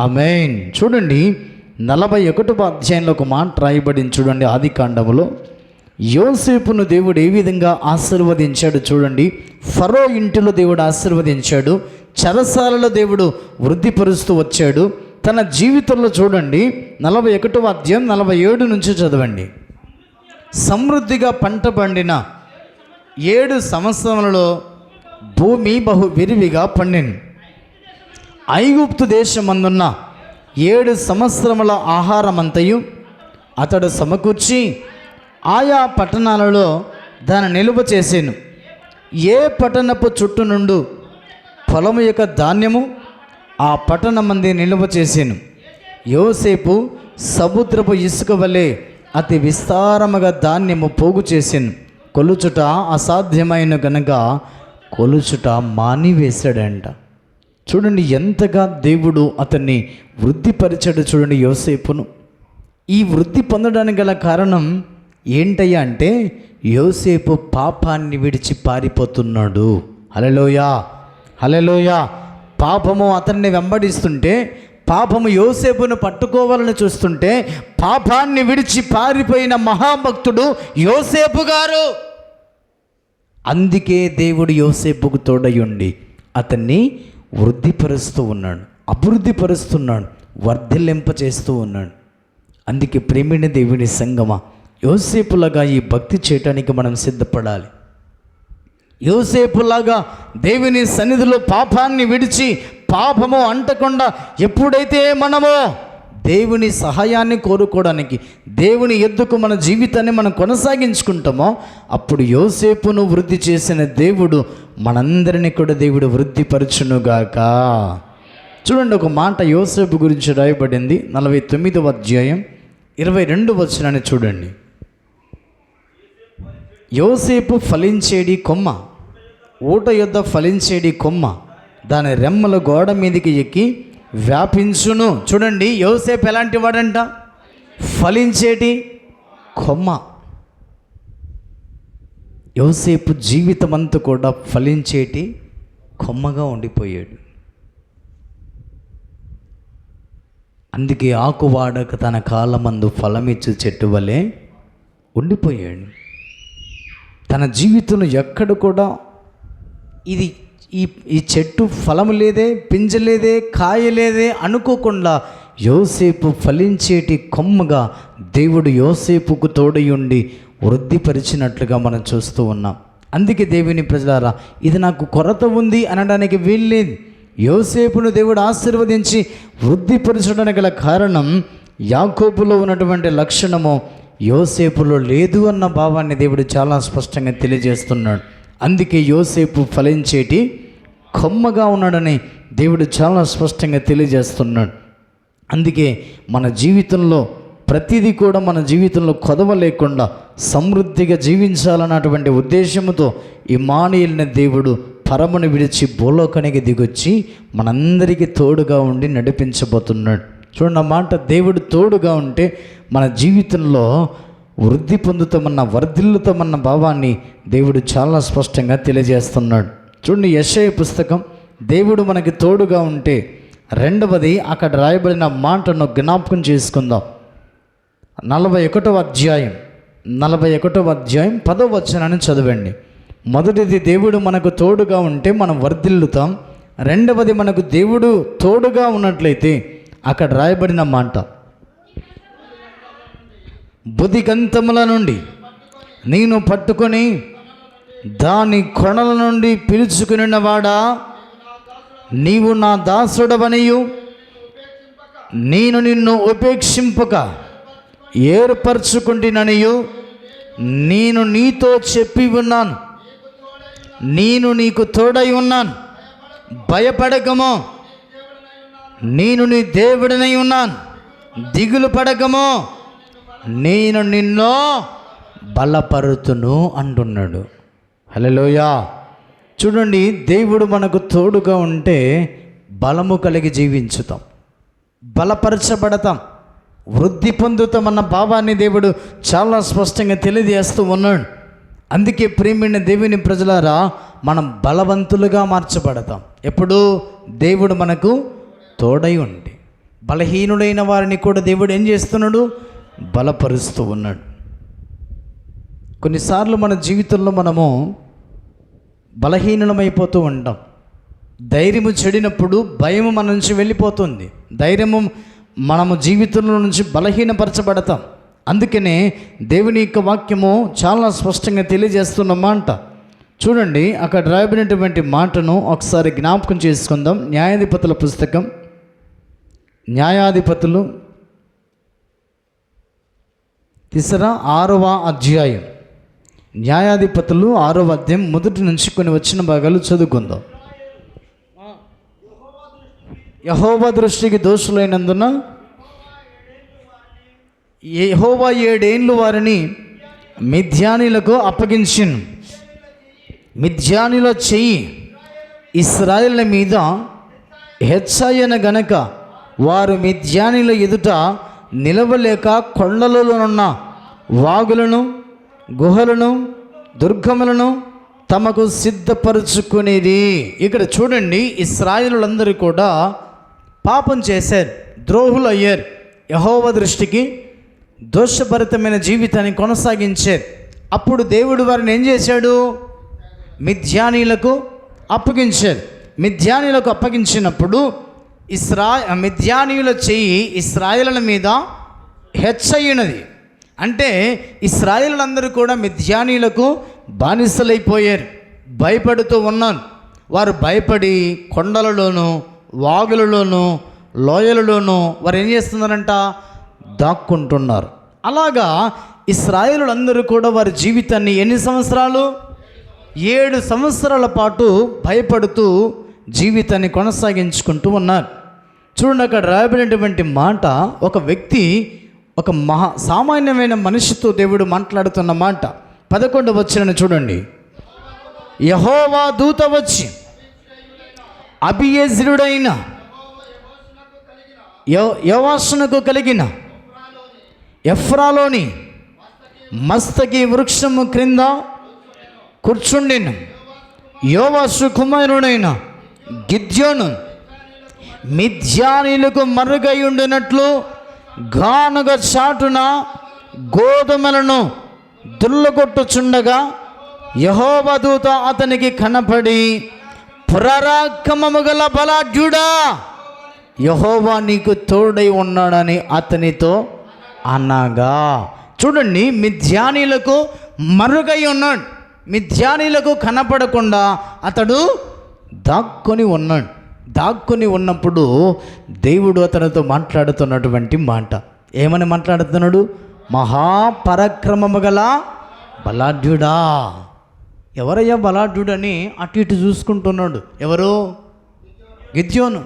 ఆమేన్. చూడండి, 41వ అధ్యాయంలో ఒక మాట రాయబడింది. చూడండి, ఆది కాండములో యోసేపును దేవుడు ఏ విధంగా ఆశీర్వదించాడు చూడండి. ఫరో ఇంటిలో దేవుడు ఆశీర్వదించాడు, చెరసాలలో దేవుడు వృద్ధిపరుస్తూ వచ్చాడు, తన జీవితంలో చూడండి 41వ అధ్యాయం 47 నుంచి చదవండి. సమృద్ధిగా పంట పండిన 7 సంవత్సరములలో భూమి బహు విరివిగా పండింది. ఐగుప్తు దేశమందున్న 7 సంవత్సరముల ఆహారమంతయు అతడు సమకూర్చి ఆయా పట్టణాలలో దాన్ని నిలువ చేసాను. ఏ పట్టణపు చుట్టూ నుండు పొలము యొక్క ధాన్యము ఆ పట్టణమంది నిలువ చేసాను. యోసేపు సముద్రపు ఇసుక వలె అతి విస్తారముగా ధాన్యము పోగు చేసాను. కొలుచుట అసాధ్యమైన గనుక కొలుచుట మానివేశాడంట. చూడండి ఎంతగా దేవుడు అతన్ని వృద్ధిపరిచాడు. చూడండి యోసేపును. ఈ వృద్ధి పొందడానికి గల కారణం ఏంటయ్యా అంటే యోసేపు పాపాన్ని విడిచి పారిపోతున్నాడు. హల్లెలూయా, హల్లెలూయా. పాపము అతన్ని వెంబడిస్తుంటే, పాపము యోసేపును పట్టుకోవాలని చూస్తుంటే పాపాన్ని విడిచి పారిపోయిన మహాభక్తుడు యోసేపు గారు. అందుకే దేవుడు యోసేపుకు తోడయుండి అతన్ని వృద్ధిపరుస్తూ ఉన్నాడు, అభివృద్ధిపరుస్తున్నాడు, వర్ధిల్లింప చేస్తూ ఉన్నాడు. అందుకే ప్రేమిణ దేవుని సంగమా, యోసేపులాగా ఈ భక్తి చేయటానికి మనం సిద్ధపడాలి. యోసేపులాగా దేవుని సన్నిధిలో పాపాన్ని విడిచి పాపము అంటకుండా ఎప్పుడైతే మనము దేవుని సహాయాన్ని కోరుకోవడానికి దేవుని ఎద్దుకు మన జీవితాన్ని మనం కొనసాగించుకుంటామో అప్పుడు యోసేపును వృద్ధి చేసిన దేవుడు మనందరినీ కూడా దేవుడు వృద్ధిపరచునుగాక. చూడండి, ఒక మాట యోసేపు గురించి రాయబడింది 49వ అధ్యాయం 22వ వచనాన్ని చూడండి. యోసేపు ఫలించేడి కొమ్మ, ఊట యొద్ద ఫలించేడి కొమ్మ, దాని రెమ్మల గోడ మీదకి ఎక్కి వ్యాపించును. చూడండి, యోసేపు ఎలాంటి వాడంట? ఫలించేటి కొమ్మ. యోసేపు జీవితం అంతా కూడా ఫలించేటి కొమ్మగా ఉండిపోయాడు. అందుకే ఆకువాడక తన కాలమందు ఫలమిచ్చు చెట్టు వలె ఉండిపోయాడు. తన జీవితంలో ఎక్కడ కూడా ఇది ఈ చెట్టు ఫలము లేదే, పింజలేదే, కాయలేదే అనుకోకుండా యోసేపు ఫలించేటి కొమ్మగా దేవుడు యోసేపుకు తోడయుండి వృద్ధిపరిచినట్లుగా మనం చూస్తూ ఉన్నాం. అందుకే దేవుని ప్రజలారా, ఇది నాకు కొరత ఉంది అనడానికి వీల్లేదు. యోసేపును దేవుడు ఆశీర్వదించి వృద్ధిపరచడానికి గల కారణం యాకోబులో ఉన్నటువంటి లక్షణము యోసేపులో లేదు అన్న భావాన్ని దేవుడు చాలా స్పష్టంగా తెలియజేస్తున్నాడు. అందుకే యోసేపు ఫలించేటి కొమ్మగా ఉన్నాడని దేవుడు చాలా స్పష్టంగా తెలియజేస్తున్నాడు. అందుకే మన జీవితంలో ప్రతిదీ కూడా మన జీవితంలో కొదవ లేకుండా సమృద్ధిగా జీవించాలన్నటువంటి ఉద్దేశంతో ఇమ్మానుయేలుని దేవుడు పరమును విడిచి భూలోకానికి దిగొచ్చి మనందరికీ తోడుగా ఉండి నడిపించబోతున్నాడు. చూడండి, ఆ మాట, దేవుడు తోడుగా ఉంటే మన జీవితంలో వృద్ధి పొందుతామన్న, వర్ధిల్లుతామన్న భావాన్ని దేవుడు చాలా స్పష్టంగా తెలియజేస్తున్నాడు. చూడండి, యెషయా పుస్తకం, దేవుడు మనకి తోడుగా ఉంటే రెండవది అక్కడ రాయబడిన మాటను జ్ఞాపకం చేసుకుందాం. 41వ అధ్యాయం 10వ వచనాన్ని చదవండి. మొదటిది, దేవుడు మనకు తోడుగా ఉంటే మనం వర్ధిల్లుతాం. రెండవది, మనకు దేవుడు తోడుగా ఉన్నట్లయితే అక్కడ రాయబడిన మాట, బుద్ధిగంతముల నుండి నేను పట్టుకొని దాని కొనల నుండి పిలుచుకునివాడా, నీవు నా దాసుడవనియు నేను నిన్ను ఉపేక్షింపక ఏర్పరచుకుంటుననియు నేను నీతో చెప్పి ఉన్నాను. నేను నీకు తోడై ఉన్నాను, భయపడకమో, నేను నీ దేవుడినై ఉన్నాను, దిగులు పడకమో, నేను నిన్ను బలపరుతును అంటున్నాడు. హల్లెలూయా. చూడండి, దేవుడు మనకు తోడుగా ఉంటే బలము కలిగి జీవించుతాం, బలపరచబడతాం, వృద్ధి పొందుతామన్న భావాన్ని దేవుడు చాలా స్పష్టంగా తెలియజేస్తూ ఉన్నాడు. అందుకే ప్రియమైన దేవుని ప్రజలారా, మనం బలవంతులుగా మార్చబడతాం ఎప్పుడు దేవుడు మనకు తోడై ఉండి. బలహీనుడైన వారిని కూడా దేవుడు ఏం చేస్తున్నాడు? బలపరుస్తూ ఉన్నాడు. కొన్నిసార్లు మన జీవితంలో మనము బలహీనమైపోతూ ఉంటాం. ధైర్యము చెడినప్పుడు భయము మన నుంచి వెళ్ళిపోతుంది. ధైర్యము మనము జీవితంలో నుంచి బలహీనపరచబడతాం. అందుకనే దేవుని యొక్క వాక్యము చాలా స్పష్టంగా తెలియజేస్తున్న మాట చూడండి. అక్కడ రాయబడినటువంటి మాటను ఒకసారి జ్ఞాపకం చేసుకుందాం. న్యాయాధిపతుల పుస్తకం, న్యాయాధిపతులు 6వ అధ్యాయం, న్యాయాధిపతులు 6వ అధ్యాయం మొదటి నుంచి కొన్ని వచ్చిన భాగాలు చదువుకుందాం. యెహోవా దృష్టికి దోషులైనందున యెహోవా 7 ఏండ్లు వారిని మిద్యానీలకు అప్పగించెను. మిద్యానీల చెయ్యి ఇశ్రాయేలు మీద హెచ్చయన గనక వారు మిద్యానీల ఎదుట నిలవలేక కొండలలోనున్న వాగులను, గుహలను, దుర్గములను తమకు సిద్ధపరుచుకునేది. ఇక్కడ చూడండి, ఇశ్రాయేలులందరూ కూడా పాపం చేశారు, ద్రోహులు అయ్యారు, యెహోవా దృష్టికి దోషభరితమైన జీవితాన్ని కొనసాగించారు. అప్పుడు దేవుడు వారిని ఏం చేశాడు? మిద్యానీలకు అప్పగించారు. మిద్యానీలకు అప్పగించినప్పుడు మిద్యానీయుల చెయ్యి ఇశ్రాయేలుల మీద హెచ్చయినది. అంటే ఇశ్రాయేలులందరూ కూడా మిద్యానీయులకు బానిసలైపోయారు, భయపడుతూ ఉన్నారు. వారు భయపడి కొండలలోనూ, వాగులలోనూ, లోయలలోనూ వారు ఏం చేస్తున్నారంట? దాక్కుంటున్నారు. అలాగా ఇశ్రాయేలులందరూ కూడా వారి జీవితాన్ని ఎన్ని సంవత్సరాలు? 7 సంవత్సరాల పాటు భయపడుతూ జీవితాన్ని కొనసాగించుకుంటూ ఉన్నారు. చూడండి, అక్కడ రాయబడినటువంటి మాట, ఒక వ్యక్తి, ఒక సామాన్యమైన మనిషితో దేవుడు మాట్లాడుతున్న మాట. 11వ వచనం చూడండి. యెహోవా దూత వచ్చి అబీయెజెరుడైన యోవాషునకు కలిగిన ఎఫ్రాలోని మస్తకి వృక్షము క్రింద కూర్చుండిన. యోవాషు కుమారుడైన గిద్యోను మిద్యానీలకు మరుగై ఉండినట్లు గానుగ చాటున గోధుమలను దుల్లగొట్టుచుండగా యెహోవా దూత అతనికి కనపడి, పరాక్రమము గల బలాఢ్యుడా, యెహోవా నీకు తోడై ఉన్నాడని అతనితో అనగా. చూడండి, మిద్యానీలకు మరుగై ఉన్నాడు. మిద్యానీలకు కనపడకుండా అతడు దాక్కొని ఉన్నాడు. దాక్కుని ఉన్నప్పుడు దేవుడు అతనితో మాట్లాడుతున్నటువంటి మాట ఏమని మాట్లాడుతున్నాడు? మహాపరాక్రమము గల బలాఢ్యుడా. ఎవరయ్యా బలాఢ్యుడని అటు ఇటు చూసుకుంటున్నాడు. ఎవరు? గిద్యోను.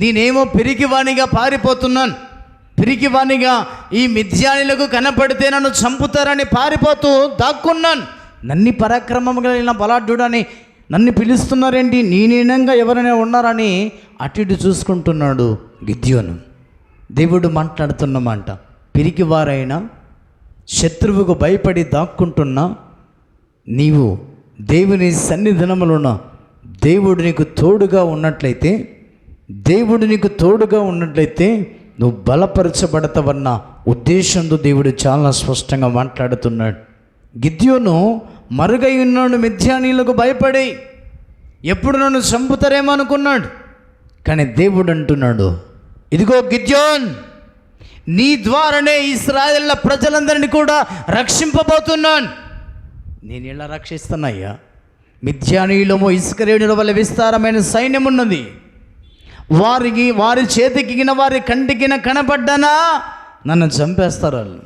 నేనేమో పిరికివాణిగా పారిపోతున్నాను, పిరికివాణిగా ఈ మిద్యానీలకు కనపడితే నన్ను చంపుతారని పారిపోతూ దాక్కున్నాను. నన్ని పరాక్రమము కలిగిన బలాఢ్యుడని నన్ను పిలుస్తున్నారేంటి, నేనేనంగా ఎవరైనా ఉన్నారని అటు ఇటు చూసుకుంటున్నాడు గిద్యోను. దేవుడు మాట్లాడుతున్నమాట, పిరికివారైనా శత్రువుకు భయపడి దాక్కుంటున్నా నీవు దేవుని సన్నిధానములోన దేవుడు నీకు తోడుగా ఉన్నట్లయితే, దేవుడు నీకు తోడుగా ఉన్నట్లయితే నువ్వు బలపరచబడతావన్న ఉద్దేశంతో దేవుడు చాలా స్పష్టంగా మాట్లాడుతున్నాడు. గిద్యోను మరుగై ఉన్నాడు మిద్యానీలకు భయపడి, ఎప్పుడు నన్ను చంపుతారేమో అనుకున్నాడు. కానీ దేవుడు అంటున్నాడు, ఇదిగో గిద్యోన్, నీ ద్వారానే ఇశ్రాయేళ్ల ప్రజలందరినీ కూడా రక్షింపబోతున్నాను. నేను ఎలా రక్షిస్తున్నాయ్యా? మిద్యానీయులము ఇస్కరేణుల వల్ల విస్తారమైన సైన్యం ఉన్నది. వారి చేతికిన వారి కంటికిన కనపడ్డానా నన్ను చంపేస్తారు వాళ్ళు.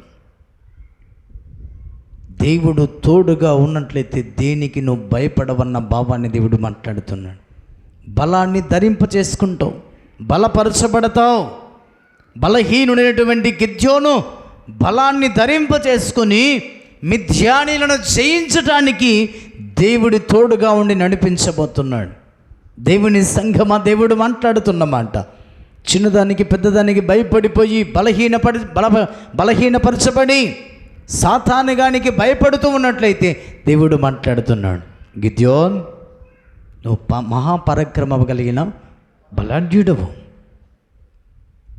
దేవుడు తోడుగా ఉన్నట్లయితే దేనికి నువ్వు భయపడవన్న భావాన్ని దేవుడు మాట్లాడుతున్నాడు. బలాన్ని ధరింప చేసుకుంటావు, బలపరచబడతావు. బలహీనుడైనటువంటి గిద్యోను బలాన్ని ధరింప చేసుకుని మిద్యానీలను జయించటానికి దేవుడి తోడుగా ఉండి నడిపించబోతున్నాడు. దేవుని సంఘమా, దేవుడు మాట్లాడుతున్నమాట, చిన్నదానికి పెద్దదానికి భయపడిపోయి బలహీనపరచబడి సాతానుగానికి భయపడుతూ ఉన్నట్లయితే దేవుడు మాట్లాడుతున్నాడు, గిద్యోన్, నువ్వు మహాపరాక్రమము కలిగిన బలాఢ్యుడవు.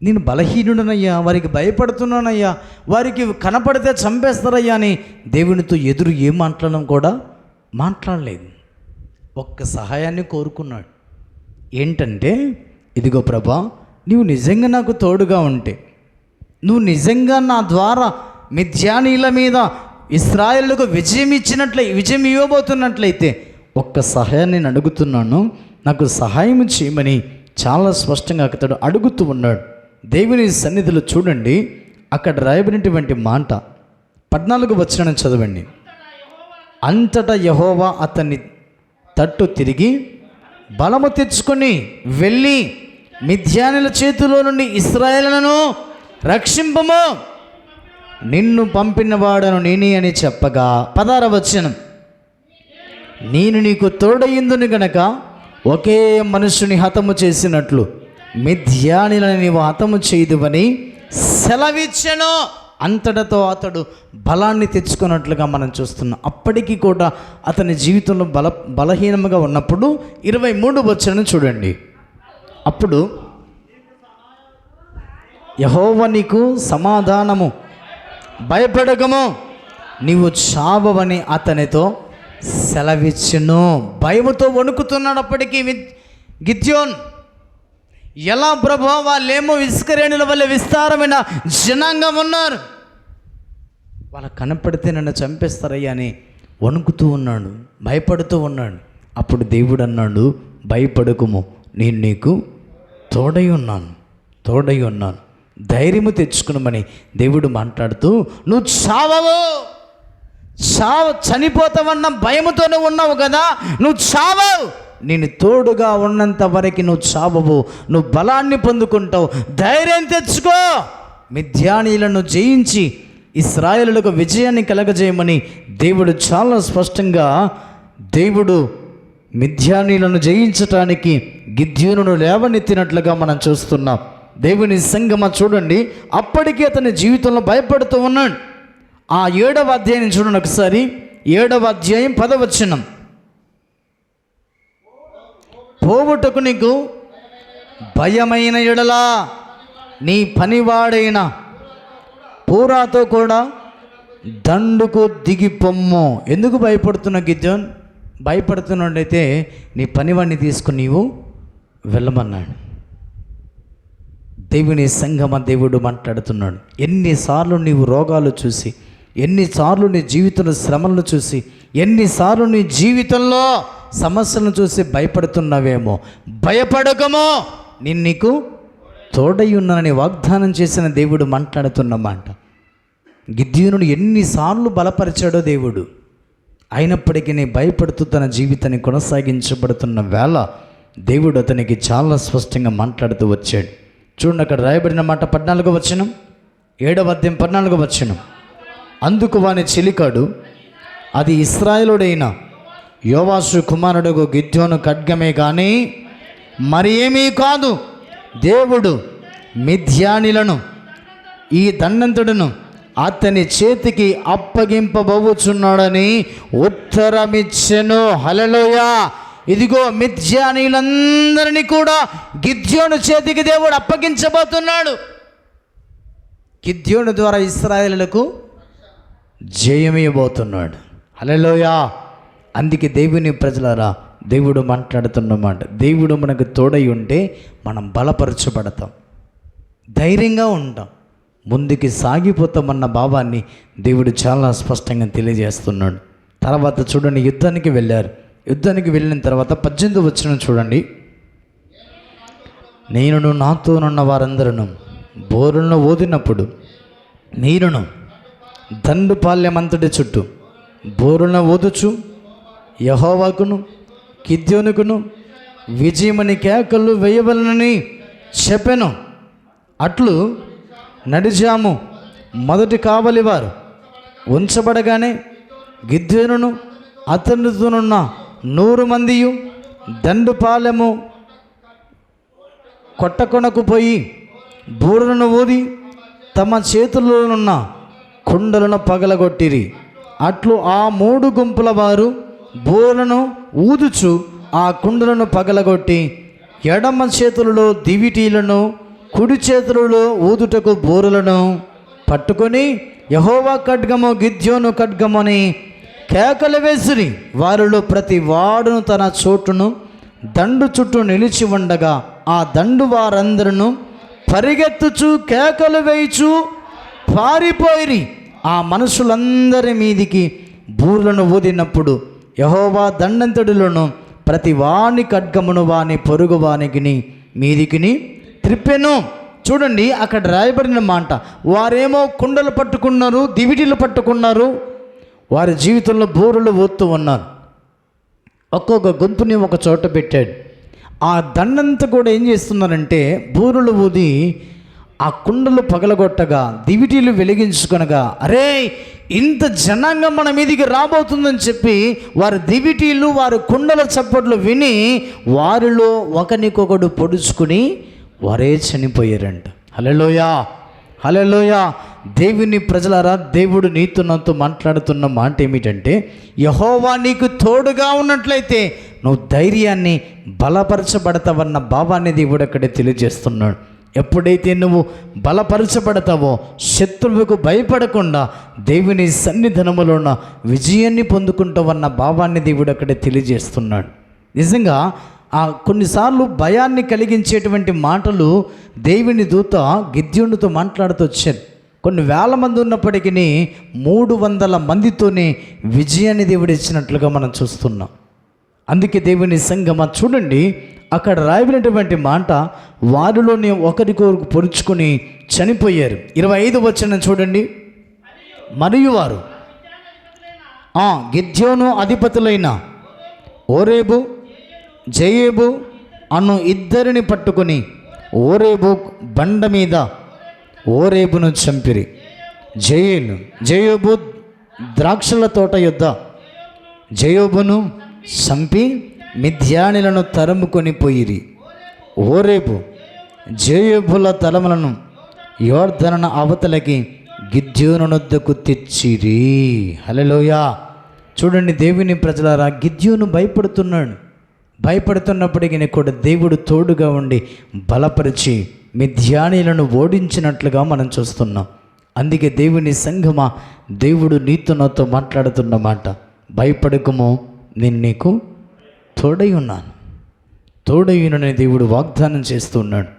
నేను బలహీనుడనయ్యా, వారికి భయపడుతున్నానయ్యా, వారికి కనపడితే చంపేస్తారయ్యా అని దేవునితో ఎదురు ఏం మాట్లాడడం కూడా మాట్లాడలేదు. ఒక్క సహాయాన్ని కోరుకున్నాడు. ఏంటంటే, ఇదిగో ప్రభా, నీవు నిజంగా నాకు తోడుగా ఉంటే, నువ్వు నిజంగా నా ద్వారా మిద్యానీల మీద ఇశ్రాయేలుకు విజయం ఇవ్వబోతున్నట్లయితే ఒక్క సహాయాన్ని నేను అడుగుతున్నాను, నాకు సహాయం చేయమని చాలా స్పష్టంగా అతడు అడుగుతూ ఉన్నాడు. దేవుని సన్నిధిలో చూడండి, అక్కడ రాయబడినటువంటి మాట 14వ వచనం చదవండి. అంతటా యెహోవా అతన్ని తట్టు తిరిగి, బలము తెచ్చుకొని వెళ్ళి మిద్యానీల చేతిలో నుండి ఇశ్రాయేలును రక్షింపము, నిన్ను పంపినవాడను నేనే అని చెప్పగా 16వ వచనం, నేను నీకు తోడయిందును గనక ఒకే మనుషుని హతము చేసినట్లు మిద్యానీలను నీవు హతము చేయదువని సెలవిచ్చెను. అంతటితో అతడు బలాన్ని తెచ్చుకున్నట్లుగా మనం చూస్తున్నాం. అప్పటికి కూడా అతని జీవితంలో బలహీనంగా ఉన్నప్పుడు 23వ వచనం చూడండి. అప్పుడు యెహోవా నీకు సమాధానము, భయపడకము, నీవు చావవని అతనితో సెలవిచ్చును. భయముతో వణుకుతున్నాడు అప్పటికి గిద్యోన్. ఎలా ప్రభా, వాళ్ళేమో ఇస్కరేణుల వల్ల విస్తారమైన జనాంగం ఉన్నారు, వాళ్ళకు కనపడితే నన్ను చంపేస్తారయ్యా అని వణుకుతూ ఉన్నాడు, భయపడుతూ ఉన్నాడు. అప్పుడు దేవుడు అన్నాడు, భయపడకుము, నేను నీకు తోడై ఉన్నాను, ధైర్యము తెచ్చుకునమని దేవుడు మాట్లాడుతూ, నువ్వు చనిపోతావన్న భయముతోనే ఉన్నావు కదా, నువ్వు చావవు, నేను తోడుగా ఉన్నంత వరకు నువ్వు చావవు, నువ్వు బలాన్ని పొందుకుంటావు, ధైర్యం తెచ్చుకో, మిద్యానీలను జయించి ఇశ్రాయేలులకు విజయాన్ని కలగజేయమని దేవుడు చాలా స్పష్టంగా దేవుడు మిద్యానీలను జయించటానికి గిద్యోనును లేవనెత్తినట్లుగా మనం చూస్తున్నాం. దేవుని సంగమ చూడండి, అప్పటికి అతని జీవితంలో భయపడుతూ ఉన్నాడు. ఆ 7వ అధ్యాయం చూడండి ఒకసారి. 7వ అధ్యాయం 10వ వచనం, పోవుటకు నీకు భయమైన ఎడలా నీ పనివాడైన పూరాతో కూడా దండుకు దిగిపొమ్ము. ఎందుకు భయపడుతున్న గిద్యోన్? భయపడుతున్నట్టయితే నీ పనివాడిని తీసుకుని నీవు వెళ్ళమన్నాడు. దేవుని సంగమ దేవుడు మాట్లాడుతున్నాడు. ఎన్నిసార్లు నీవు రోగాలు చూసి, ఎన్నిసార్లు నీ జీవితంలో శ్రమలను చూసి, ఎన్నిసార్లు నీ జీవితంలో సమస్యలను చూసి భయపడుతున్నావేమో, భయపడకమో, నేను నీకు తోడై ఉన్నానని వాగ్దానం చేసిన దేవుడు మాట్లాడుతున్న మాట. గిద్యోనును ఎన్నిసార్లు బలపరిచాడో దేవుడు, అయినప్పటికీ నీ భయపడుతూ తన జీవితాన్ని కొనసాగించబడుతున్న వేళ దేవుడు అతనికి చాలా స్పష్టంగా మాట్లాడుతూ వచ్చాడు. చూడండి, అక్కడ రాయబడిన మాట 14వ వచనం, 7వ అధ్యాయం 14వ వచనం. అందుకు వాని చెలికాడు, అది ఇశ్రాయేలుడైన యోవాషు కుమారుడు గిద్యోను ఖడ్గమే కానీ మరి ఏమీ కాదు. దేవుడు మిద్యానీలను ఈ దండంతుడును అతని చేతికి అప్పగింపబోచున్నాడని ఉత్తరమిచ్చెను. హల్లెలూయా. ఇదిగో మిద్యానీలందరినీ కూడా గిద్యోను చేతికి దేవుడు అప్పగించబోతున్నాడు. గిద్యోను ద్వారా ఇశ్రాయేలులకు జయమివ్వబోతున్నాడు. హల్లెలూయా. అందుకే దేవుని ప్రజలారా, దేవుడు మాట్లాడుతున్నమాట, దేవుడు మనకు తోడై ఉంటే మనం బలపరచబడతాం, ధైర్యంగా ఉంటాం, ముందుకి సాగిపోతామన్న భావాన్ని దేవుడు చాలా స్పష్టంగా తెలియజేస్తున్నాడు. తర్వాత చూడండి, యుద్ధానికి వెళ్ళారు. యుద్ధానికి వెళ్ళిన తర్వాత 18వ వచనం చూడండి. నేనును నాతోనున్న వారందరూ బోరులను ఊదినప్పుడు నేనును దండుపాల్యమంతటి చుట్టూ బోరులను ఊదుచు యెహోవాకును గిద్యోనుకును విజయమని కేకలు వేయవలనని చెప్పెను. అట్లు నడిజాము మొదటి కావలివారు ఉంచబడగానే గిద్యోనును అతనితోనున్న 100 మందియు దండుపాలెము కొట్టకొనకు పోయి బూరలను ఊది తమ చేతుల్లోనున్న కుండలను పగలగొట్టిరి. అట్లు ఆ 3 గుంపుల వారు బూరలను ఊదుచు ఆ కుండలను పగలగొట్టి ఎడమ చేతులలో దివిటీలను, కుడి చేతులలో ఊదుటకు బూరలను పట్టుకొని యెహోవా ఖడ్గము గిద్యోను ఖడ్గమని కేకలు వేసిరి. వారిలో ప్రతి వాడును తన చోటును దండు చుట్టూ నిలిచి ఉండగా ఆ దండు వారందరూ పరిగెత్తుచు కేకలు వేయిచు పారిపోయిరి. ఆ మనుషులందరి మీదికి బూర్లను ఊదినప్పుడు యెహోవా దండంతటిలోను ప్రతి వాని ఖడ్గమును వాని పొరుగు వానికి మీదికిని త్రిప్పెను. చూడండి, అక్కడ రాయబడిన మాట, వారేమో కుండలు పట్టుకున్నారు, దివిటీలు పట్టుకున్నారు, వారి జీవితంలో బూరలు ఊదుతూ ఉన్నారు. ఒక్కొక్క గొంతుని ఒక చోట పెట్టాడు. ఆ దండంతా కూడా ఏం చేస్తున్నారంటే బూరలు ఊది ఆ కుండలు పగలగొట్టగా, దివిటీలు వెలిగించుకొనగా, అరే ఇంత జనాంగం మన మీదికి రాబోతుందని చెప్పి వారి దివిటీలు వారి కుండల చప్పట్లు విని వారిలో ఒకరికొకడు పొడుచుకుని వారే చనిపోయారంట. హల్లెలూయా, హల్లెలూయా. దేవుని ప్రజలారా, దేవుడు నీతో నాతో మాట్లాడుతున్న మాట ఏమిటంటే, యెహోవా నీకు తోడుగా ఉన్నట్లయితే నువ్వు ధైర్యాన్ని బలపరచబడతావన్న భావాన్ని దేవుడు అక్కడే తెలియజేస్తున్నాడు. ఎప్పుడైతే నువ్వు బలపరచబడతావో, శత్రువుకు భయపడకుండా దేవుని సన్నిధానములో ఉన్న విజయాన్ని పొందుకుంటావన్న భావాన్ని దేవుడు అక్కడే తెలియజేస్తున్నాడు. నిజంగా కొన్నిసార్లు భయాన్ని కలిగించేటువంటి మాటలు దేవుని దూత గిద్యోనుతో మాట్లాడుతూ వచ్చారు. కొన్ని వేల మంది ఉన్నప్పటికీ 300 మందితోనే విజయాన్ని దేవుడు ఇచ్చినట్లుగా మనం చూస్తున్నాం. అందుకే దేవుని సంగమా చూడండి, అక్కడ రాయబడినటువంటి మాట, వారిలోనే ఒకరికొకరు పొడుచుకొని చనిపోయారు. 25 వచనం చూడండి. మరియు వారు గిద్యోను అధిపతులైన ఓరేబు జయేబు అను ఇద్దరిని పట్టుకొని ఓరేబు బండ మీద ఓరేబును చంపిరి. జయోబు ద్రాక్షల తోట యొద్ద జయోబును చంపి మిద్యానులను తరుముకొని పోయిరి. ఓరేబు జయోబుల తలములను యోర్దన అవతలకి గిద్యోనునొద్దకు తెచ్చిరి. హల్లెలూయా. చూడండి, దేవుని ప్రజలారా, గిద్యోను భయపడుతున్నప్పటికీ కూడా దేవుడు తోడుగా ఉండి బలపరిచి మిద్యానీయులను ఓడించినట్లుగా మనం చూస్తున్నాం. అందుకే దేవుని సంఘమా, దేవుడు నీతో నాతో మాట్లాడుతున్న మాట, భయపడకము, నేను నీకు తోడై ఉన్నాను దేవుడు వాగ్దానం చేస్తూ ఉన్నాడు.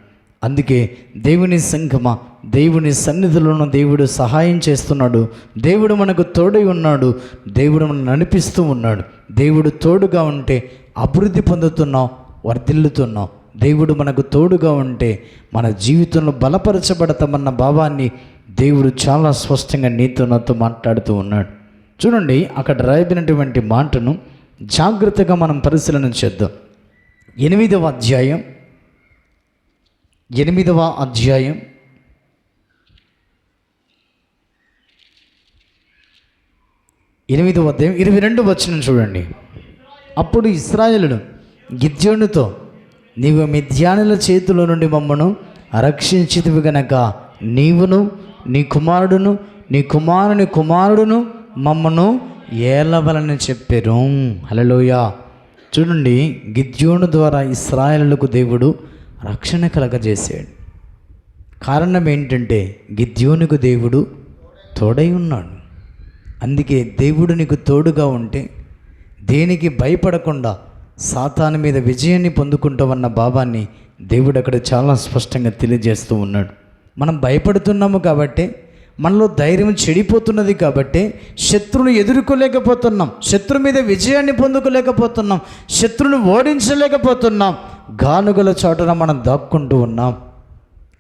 అందుకే దేవుని సంఘమా, దేవుని సన్నిధిలోనూ దేవుడు సహాయం చేస్తున్నాడు. దేవుడు మనకు తోడై ఉన్నాడు. దేవుడు మనం నడిపిస్తూ ఉన్నాడు. దేవుడు తోడుగా ఉంటే అభివృద్ధి పొందుతున్నాం, వర్ధిల్లుతున్నాం. దేవుడు మనకు తోడుగా ఉంటే మన జీవితంలో బలపరచబడతామన్న భావాన్ని దేవుడు చాలా స్పష్టంగా నీతో నాతో మాట్లాడుతూ ఉన్నాడు. చూడండి, అక్కడ రాయబడినటువంటి మాటను జాగ్రత్తగా మనం పరిశీలన చేద్దాం. 8వ అధ్యాయం 22వ వచనం చూడండి. అప్పుడు ఇశ్రాయేలును గిద్యోనుతో, నీవు మిద్యానుల చేతిలో నుండి మమ్మను రక్షించితివి గనక నీవును నీ కుమారుడును నీ కుమారుని కుమారుడును మమ్మను ఏలవలని చెప్పారు. హల్లెలూయా. చూడండి, గిద్యోను ద్వారా ఇశ్రాయేలులకు దేవుడు రక్షణ కలగజేశాడు. కారణం ఏంటంటే గిద్యోనుకు దేవుడు తోడై ఉన్నాడు. అందుకే దేవుడు నీకు తోడుగా ఉంటే దేనికి భయపడకుండా సాతాను మీద విజయాన్ని పొందుకుంటామన్న భావాన్ని దేవుడు అక్కడ చాలా స్పష్టంగా తెలియజేస్తూ ఉన్నాడు. మనం భయపడుతున్నాము కాబట్టి, మనలో ధైర్యం చెడిపోతున్నది కాబట్టి శత్రువును ఎదుర్కోలేకపోతున్నాం, శత్రు మీద విజయాన్ని పొందుకోలేకపోతున్నాం, శత్రువును ఓడించలేకపోతున్నాం, గానుగల చోటన మనం దాక్కుంటూ ఉన్నాం.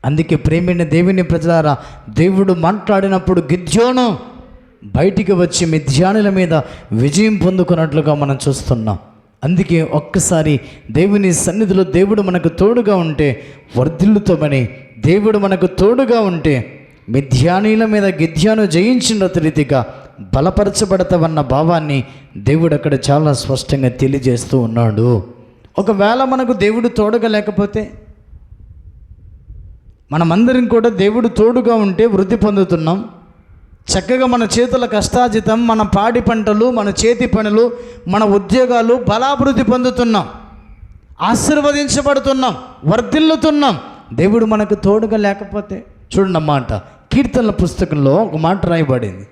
అందుకే ప్రేమైన దేవుని ప్రజలారా, దేవుడు మాట్లాడినప్పుడు గిద్యోను బయటికి వచ్చి మిద్యానుల మీద విజయం పొందుకున్నట్లుగా మనం చూస్తున్నాం. అందుకే ఒక్కసారి దేవుని సన్నిధిలో దేవుడు మనకు తోడుగా ఉంటే వర్ధిల్లుతామని, దేవుడు మనకు తోడుగా ఉంటే మిద్యానీల మీద గిద్యోను జయించిన రీతిగా బలపరచబడతామన్న భావాన్ని దేవుడు అక్కడ చాలా స్పష్టంగా తెలియజేస్తూ ఉన్నాడు. ఒకవేళ మనకు దేవుడు తోడుగా లేకపోతే, మనమందరం కూడా దేవుడు తోడుగా ఉంటే వృద్ధి పొందుతున్నాం. చక్కగా మన చేతుల కష్టాజితం, మన పాడి పంటలు, మన చేతి పనులు, మన ఉద్యోగాలు బలాభివృద్ధి పొందుతున్నాం, ఆశీర్వదించబడుతున్నాం, వర్ధిల్లుతున్నాం. దేవుడు మనకు తోడుగా లేకపోతే, చూడండి అన్నమాట, కీర్తనల పుస్తకంలో ఒక మాట రాయబడింది.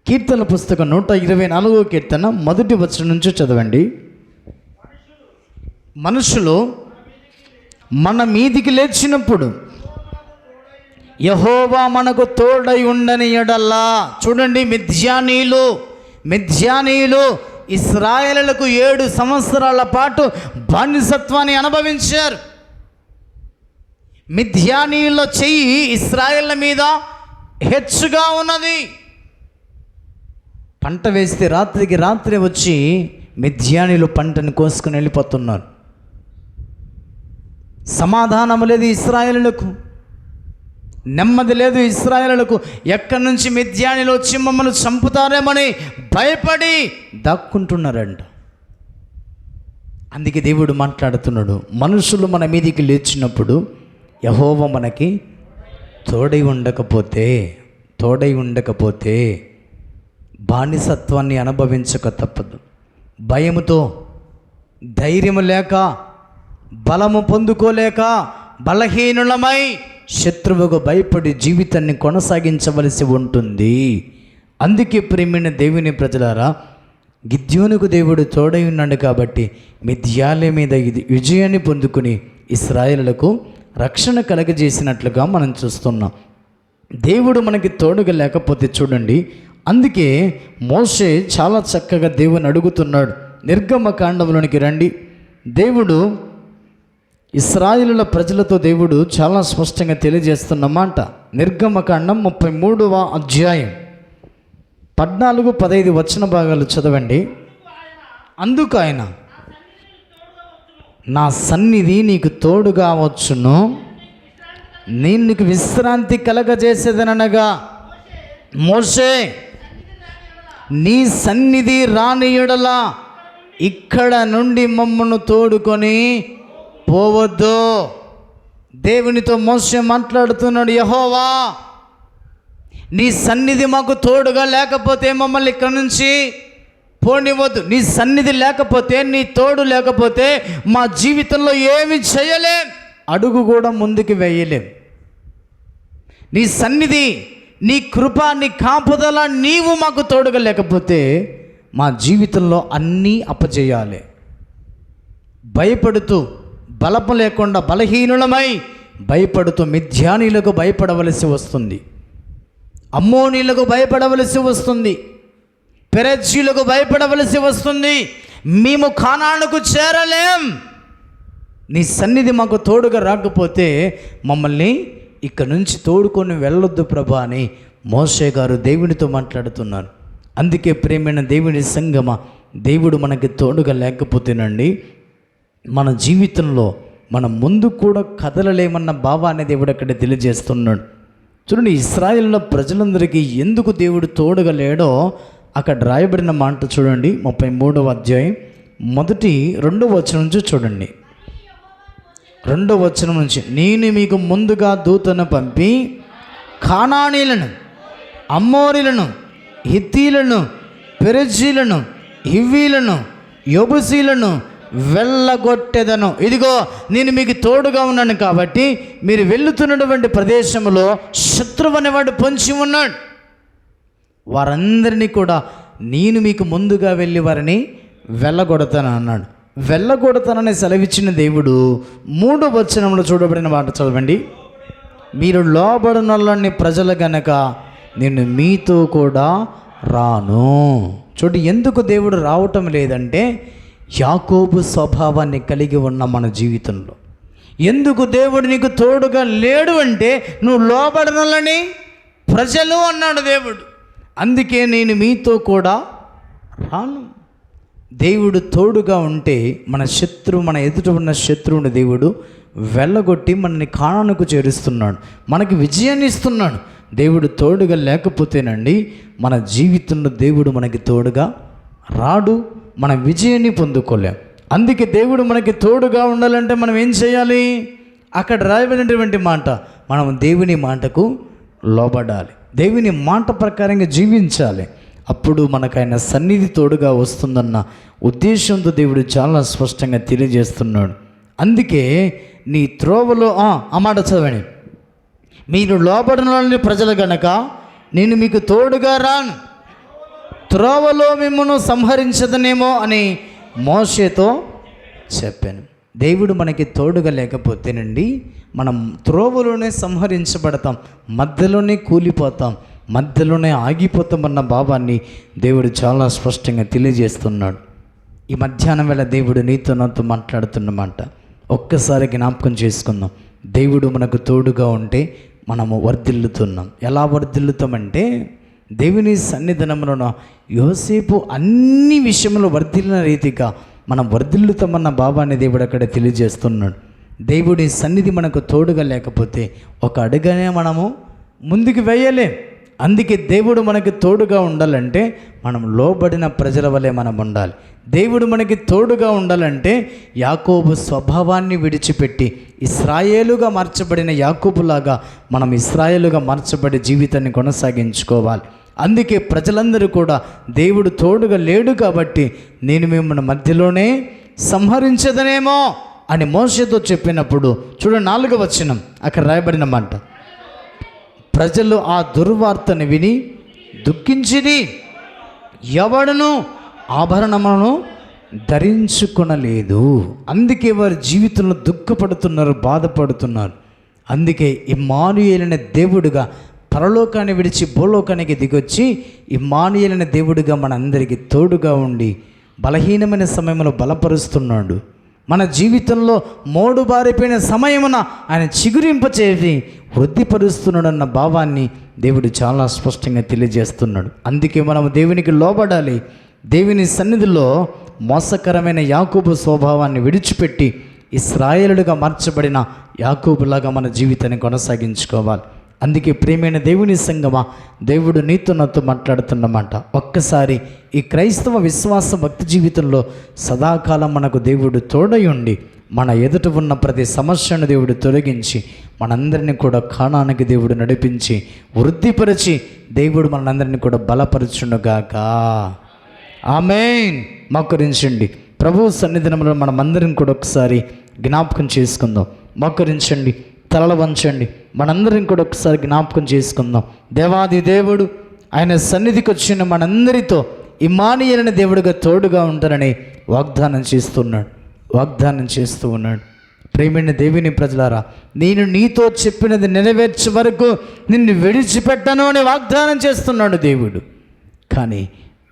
కీర్తన పుస్తకం 124వ కీర్తన మొదటి వచనం నుంచి చదవండి. మనుషులు మన మీదికి లేచినప్పుడు యెహోవా మనకు తోడై ఉండని ఎడల్లా. చూడండి, మిద్యానీయులు ఇశ్రాయేలులకు 7 సంవత్సరాల పాటు బానిసత్వాన్ని అనుభవించారు. మిద్యానీయుల చెయ్యి ఇశ్రాయేళ్ల మీద హెచ్చుగా ఉన్నది. పంట వేస్తే రాత్రికి రాత్రి వచ్చి మిద్యానీయులు పంటను కోసుకుని వెళ్ళిపోతున్నారు. సమాధానం లేదు ఇశ్రాయేలులకు, నెమ్మది లేదు ఇశ్రాయేలులకు. ఎక్కడి నుంచి మిద్యానీయులు వచ్చి మమ్మల్ని చంపుతారేమని భయపడి దాక్కుంటున్నారంట. అందుకే దేవుడు మాట్లాడుతున్నాడు, మనుషులు మన మీదికి లేచినప్పుడు యెహోవా మనకి తోడై ఉండకపోతే బానిసత్వాన్ని అనుభవించక తప్పదు. భయముతో, ధైర్యం లేక, బలము పొందుకోలేక, బలహీనులమై శత్రువుకు భయపడి జీవితాన్ని కొనసాగించవలసి ఉంటుంది. అందుకే ప్రియమైన దేవుని ప్రజలారా, గిద్యోనుకు దేవుడు తోడై ఉన్నాడు కాబట్టి మిద్యాల మీద విజయాన్ని పొందుకుని ఇశ్రాయేలులకు రక్షణ కలగజేసినట్లుగా మనం చూస్తున్నాం. దేవుడు మనకి తోడుగా లేకపోతే చూడండి, అందుకే మోషే చాలా చక్కగా దేవుని అడుగుతున్నాడు. నిర్గమకాండంలోనికి రండి. దేవుడు ఇశ్రాయేలుల ప్రజలతో దేవుడు చాలా స్పష్టంగా తెలియజేస్తున్నమాట. నిర్గమకాండం 33వ అధ్యాయం 14-15 వచన భాగాలు చదవండి. అందుకు ఆయన, నా సన్నిధి నీకు తోడుగా వచ్చును, నేను నీకు విశ్రాంతి కలగజేసేదనగా, మోషే నీ సన్నిధి రాని యెడల ఇక్కడ నుండి మమ్మను తోడుకొని పోవద్దు. దేవునితో మోషే మాట్లాడుతున్నాడు, యెహోవా నీ సన్నిధి మాకు తోడుగా లేకపోతే మమ్మల్ని ఇక్కడ నుంచి పోనివ్వద్దు. నీ సన్నిధి లేకపోతే, నీ తోడు లేకపోతే మా జీవితంలో ఏమి చేయలేం, అడుగు కూడా ముందుకు వేయలేం. నీ సన్నిధి, నీ కృప, నీ కాపుదల నీవు మాకు తోడుగా లేకపోతే మా జీవితంలో అన్నీ అప్పచేయాలి. భయపడుతూ, బలము లేకుండా బలహీనులమై భయపడుతూ మిద్యానీయులకు భయపడవలసి వస్తుంది, అమ్మోనీయులకు భయపడవలసి వస్తుంది, పెరెజ్జీయులకు భయపడవలసి వస్తుంది. మేము కానానుకు చేరలేం. నీ సన్నిధి మాకు తోడుగా రాకపోతే మమ్మల్ని ఇక్కడ నుంచి తోడుకొని వెళ్ళొద్దు ప్రభా అని మోషే గారు దేవునితో మాట్లాడుతున్నారు. అందుకే ప్రేమైన దేవుని సంగమ, దేవుడు మనకి తోడుగా లేకపోతేనండి మన జీవితంలో మనం ముందు కూడా కదలలేమన్న భావాన్ని దేవుడు అక్కడ తెలియజేస్తున్నాడు. చూడండి, ఇశ్రాయేలుల ప్రజలందరికీ ఎందుకు దేవుడు తోడుగా లేడో అక్కడ రాయబడిన మాట చూడండి. 33వ అధ్యాయం 1-2 వచనం నుంచి చూడండి. 2వ వచనం నుంచి, నేను మీకు ముందుగా దూతను పంపి కానానీయులను, అమ్మోరీలను, హిత్తీలను, పెరిజ్జీలను, హివ్వీలను, యెబూసీలను వెళ్ళగొట్టెదను. ఇదిగో నేను మీకు తోడుగా ఉన్నాను కాబట్టి మీరు వెళుతున్నటువంటి ప్రదేశంలో శత్రువు అనేవాడు పొంచి ఉన్నాడు. వారందరినీ కూడా నేను మీకు ముందుగా వెళ్ళి వారిని వెళ్ళగొడతాను అన్నాడు. వెళ్ళగొడతానని సెలవిచ్చిన దేవుడు 3వ వచనంలో చూడబడిన మాట చదవండి. మీరు లోబడినోళ్ళని ప్రజలు గనక నేను మీతో కూడా రాను. చూడు, ఎందుకు దేవుడు రావటం లేదంటే యాకోబు స్వభావాన్ని కలిగి ఉన్న మన జీవితంలో ఎందుకు దేవుడు నీకు తోడుగా లేడు అంటే నువ్వు లోబడినోళ్ళని ప్రజలు అన్నాడు దేవుడు. అందుకే నేను మీతో కూడా రాను. దేవుడు తోడుగా ఉంటే మన ఎదుట ఉన్న శత్రువుని దేవుడు వెళ్ళగొట్టి మనని కానానుకు చేరుస్తున్నాడు, మనకి విజయాన్ని ఇస్తున్నాడు. దేవుడు తోడుగా లేకపోతేనండి మన జీవితంలో దేవుడు మనకి తోడుగా రాడు, మన విజయాన్ని పొందుకోలేం. అందుకే దేవుడు మనకి తోడుగా ఉండాలంటే మనం ఏం చేయాలి? అక్కడ రాయబడినటువంటి మాట, మనం దేవుని మాటకు లోబడాలి, దేవుని మాట ప్రకారంగా జీవించాలి. అప్పుడు మనకు ఆయన సన్నిధి తోడుగా వస్తుందన్న ఉద్దేశంతో దేవుడు చాలా స్పష్టంగా తెలియజేస్తున్నాడు. అందుకే నీ త్రోవలో ఆ మాట చదవండి, మీరు లోబడిన ప్రజలు గనక నేను మీకు తోడుగా రాను. త్రోవలో మిమ్మను సంహరించదనేమో అని మోషేతో చెప్పాను. దేవుడు మనకి తోడుగా లేకపోతేనండి మనం త్రోవలోనే సంహరించబడతాం, మధ్యలోనే కూలిపోతాం, మధ్యలోనే ఆగిపోతామన్న భావాన్ని దేవుడు చాలా స్పష్టంగా తెలియజేస్తున్నాడు. ఈ మధ్యాహ్నం వేళ దేవుడు నీతో నాతో మాట్లాడుతున్నమాట. ఒక్కసారి జ్ఞాపకం చేసుకుందాం. దేవుడు మనకు తోడుగా ఉంటే మనము వర్ధిల్లుతున్నాం. ఎలా వర్ధిల్లుతామంటే దేవుని సన్నిధానంలో యోసేపు అన్ని విషయంలో వర్ధిల్లిన రీతిగా మనం వర్ధిల్లుతామన్న భావాన్ని దేవుడు అక్కడ తెలియజేస్తున్నాడు. దేవుడి సన్నిధి మనకు తోడుగా లేకపోతే ఒక అడుగనే మనము ముందుకు వేయలేం. అందుకే దేవుడు మనకి తోడుగా ఉండాలంటే మనం లోబడిన ప్రజల వలె మనం ఉండాలి. దేవుడు మనకి తోడుగా ఉండాలంటే యాకోబు స్వభావాన్ని విడిచిపెట్టి ఇశ్రాయేలుగా మార్చబడిన యాకోబులాగా మనం ఇశ్రాయేలుగా మార్చబడి జీవితాన్ని కొనసాగించుకోవాలి. అందుకే ప్రజలందరూ కూడా దేవుడు తోడుగా లేడు కాబట్టి నేను మిమ్మల్ని మధ్యలోనే సంహరించదనేమో అని మోషేతో చెప్పినప్పుడు చూడ 4వ వచనం అక్కడ రాయబడిన మాట, ప్రజలు ఆ దుర్వార్తను విని దుఃఖించిరి, ఎవడును ఆభరణములను ధరించుకొనలేదు. అందుకే వారి జీవితంలో దుఃఖపడుతున్నారు, బాధపడుతున్నారు. అందుకే ఇమ్మానుయేలైన దేవుడుగా పరలోకాన్ని విడిచి భూలోకానికి దిగొచ్చి ఇమ్మానుయేలైన దేవుడుగా మనందరికీ తోడుగా ఉండి బలహీనమైన సమయంలో బలపరుస్తున్నాడు. మన జీవితంలో మోడు బారిపోయిన సమయమున ఆయన చిగురింపచేసి వృద్ధిపరుస్తున్నాడన్న భావాన్ని దేవుడు చాలా స్పష్టంగా తెలియజేస్తున్నాడు. అందుకే మనం దేవునికి లోబడాలి. దేవుని సన్నిధిలో మోసకరమైన యాకోబు స్వభావాన్ని విడిచిపెట్టి ఇశ్రాయేలుగా మార్చబడిన యాకోబులాగా మన జీవితాన్ని కొనసాగించుకోవాలి. అందుకే ప్రియమైన దేవుని సంగమా, దేవుడు నీతో నాతో మాట్లాడుతున్నమాట. ఒక్కసారి ఈ క్రైస్తవ విశ్వాస భక్తి జీవితంలో సదాకాలం మనకు దేవుడు తోడై ఉండి మన ఎదుట ఉన్న ప్రతి సమస్యను దేవుడు తొలగించి మనందరినీ కూడా కానానికి దేవుడు నడిపించి వృద్ధిపరిచి దేవుడు మనందరినీ కూడా బలపరచునుగాక. ఆమేన్. మోకరించండి. ప్రభు సన్నిధానంలో మనమందరం కూడా ఒకసారి జ్ఞాపకం చేసుకుందాం. మోకరించండి, తలలు వంచండి. మనందరం కూడా ఒకసారి జ్ఞాపకం చేసుకుందాం. దేవాది దేవుడు ఆయన సన్నిధికి వచ్చిన మనందరితో ఇమ్మానుయేలైన దేవుడిగా తోడుగా ఉంటారని వాగ్దానం చేస్తూ ఉన్నాడు. ప్రేమైన దేవుని ప్రజలారా, నేను నీతో చెప్పినది నెరవేర్చే వరకు నిన్ను విడిచిపెట్టను అని వాగ్దానం చేస్తున్నాడు దేవుడు. కానీ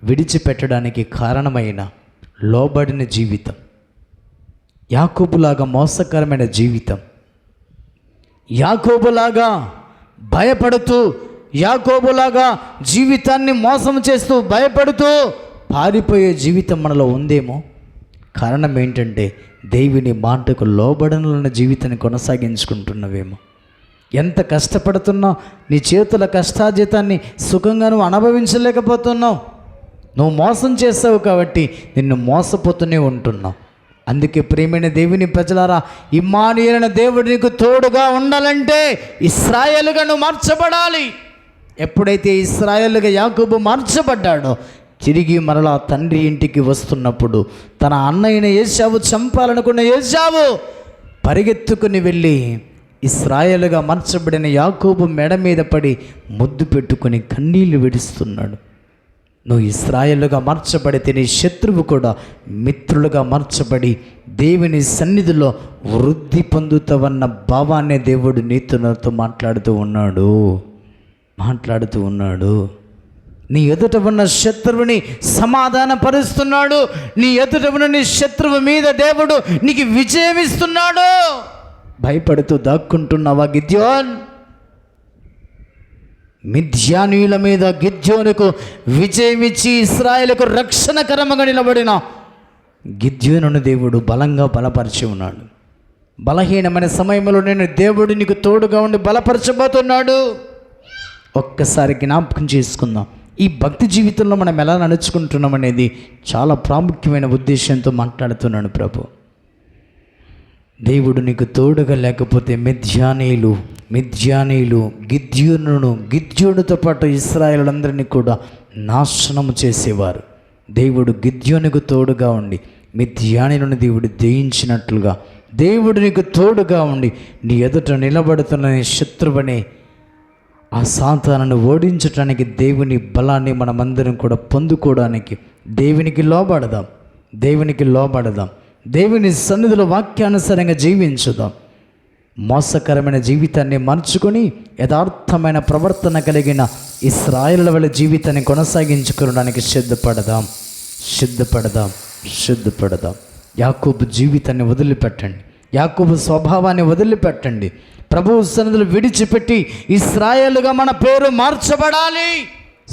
విడిచిపెట్టడానికి కారణమైన లోబడిన జీవితం, యాకోబులాగా మోసకరమైన జీవితం, యాకోబులాగా భయపడుతూ, యాకోబులాగా జీవితాన్ని మోసం చేస్తూ భయపడుతూ పారిపోయే జీవితం మనలో ఉందేమో. కారణం ఏంటంటే దేవుని మాటకు లోబడనున్న జీవితాన్ని కొనసాగించుకుంటున్నవేమో. ఎంత కష్టపడుతున్నావు, నీ చేతుల కష్టార్జితాన్ని సుఖంగా నువ్వు అనుభవించలేకపోతున్నావు. నువ్వు మోసం చేస్తావు కాబట్టి నిన్ను మోసపోతూనే ఉంటున్నావు. అందుకే ప్రియమైన దేవుని ప్రజలారా, ఇమ్మానుయేలైన దేవుడు నీకు తోడుగా ఉండాలంటే ఇశ్రాయేలుగా నువ్వు మార్చబడాలి. ఎప్పుడైతే ఇశ్రాయేలుగా యాకోబు మార్చబడ్డాడో తిరిగి మరలా తండ్రి ఇంటికి వస్తున్నప్పుడు తన అన్నయ్యని ఏశావు చంపాలనుకున్న ఏశావు పరిగెత్తుకుని వెళ్ళి ఇశ్రాయేలుగా మార్చబడిన యాకోబు మెడ మీద పడి ముద్దు పెట్టుకుని కన్నీళ్లు విడుస్తున్నాడు. నువ్వు ఇశ్రాయేలుగా మార్చబడితే నీ శత్రువు కూడా మిత్రులుగా మార్చబడి దేవుని సన్నిధిలో వృద్ధి పొందుతావన్న భావాన్ని దేవుడు నీతో నాతో మాట్లాడుతూ ఉన్నాడు. నీ ఎదుట ఉన్న శత్రువుని సమాధానపరుస్తున్నాడు. నీ ఎదుట ఉన్న నీ శత్రువు మీద దేవుడు నీకు విజయం ఇస్తున్నాడు. భయపడుతూ దాక్కుంటున్నావా గిద్యోన్? మిద్యానీయుల మీద గిద్యోనుకు విజయం ఇచ్చి ఇశ్రాయేలుకు రక్షణకరముగా నిలబడిన గిద్యోనును దేవుడు బలంగా బలపరిచి ఉన్నాడు. బలహీనమైన సమయంలో నేను దేవుడు నీకు తోడుగా ఉండి బలపరచబోతున్నాడు. ఒక్కసారి జ్ఞాపకం చేసుకుందాం. ఈ భక్తి జీవితంలో మనం ఎలా నడుచుకుంటున్నాం అనేది చాలా ప్రాముఖ్యమైన ఉద్దేశంతో మాట్లాడుతున్నాను ప్రభు. దేవుడు నీకు తోడుగా లేకపోతే మిద్యానీయులు గిద్యోనుతో పాటు ఇశ్రాయేలులందరినీ కూడా నాశనము చేసేవారు. దేవుడు గిద్యోనుకు తోడుగా ఉండి మిద్యానీయులను దేవుడు జయించినట్లుగా దేవుడు నీకు తోడుగా ఉండి నీ ఎదుట నిలబడుతున్న నీ శత్రువుని ఆ సాతానును ఓడించటానికి దేవుని బలాన్ని మనమందరం కూడా పొందుకోవడానికి దేవునికి లోబడదాం, దేవునికి లోబడదాం, దేవుని సన్నిధిలో వాక్యానుసారంగా జీవించుదాం. మోసకరమైన జీవితాన్ని మార్చుకొని యథార్థమైన ప్రవర్తన కలిగిన ఇశ్రాయేలు వలె జీవితాన్ని కొనసాగించుకోవడానికి సిద్ధపడదాం. యాకోబు జీవితాన్ని వదిలిపెట్టండి, యాకోబు స్వభావాన్ని వదిలిపెట్టండి. ప్రభువు సన్నిధిలో విడిచిపెట్టి ఇశ్రాయేలుగా మన పేరు మార్చబడాలి,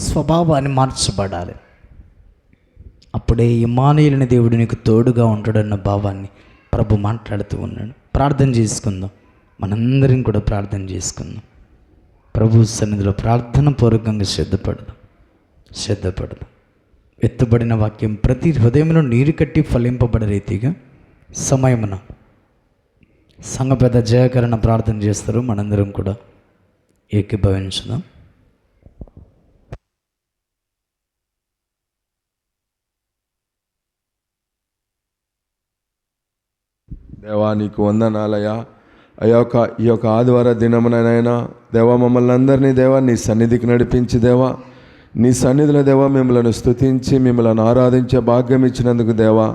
స్వభావాన్ని మార్చబడాలి. అప్పుడే ఇమ్మానుయేలుని దేవుడు నీకు తోడుగా ఉంటాడన్న భావాన్ని ప్రభు మాట్లాడుతూ ఉన్నాడు. ప్రార్థన చేసుకుందాం, మనందరం కూడా ప్రార్థన చేసుకుందాం. ప్రభు సన్నిధిలో ప్రార్థన పూర్వకంగా సిద్ధపడదాం. ఎత్తుబడిన వాక్యం ప్రతి హృదయంలో నీరు కట్టి ఫలింపబడే రీతిగా సమయమున సంఘ పెద్ద జయకరణ ప్రార్థన చేస్తారు. మనందరం కూడా ఏకీభవించుదాం. దేవా నీకు వందనాలయ్యా. ఈ యొక్క ఆదివార దినమునైనా దేవా మమ్మల్ని అందరినీ దేవా నీ సన్నిధికి నడిపించి దేవా నీ సన్నిధిలో దేవా మిమ్మల్ని స్తుతించి మిమ్మల్ని ఆరాధించే భాగ్యం ఇచ్చినందుకు దేవా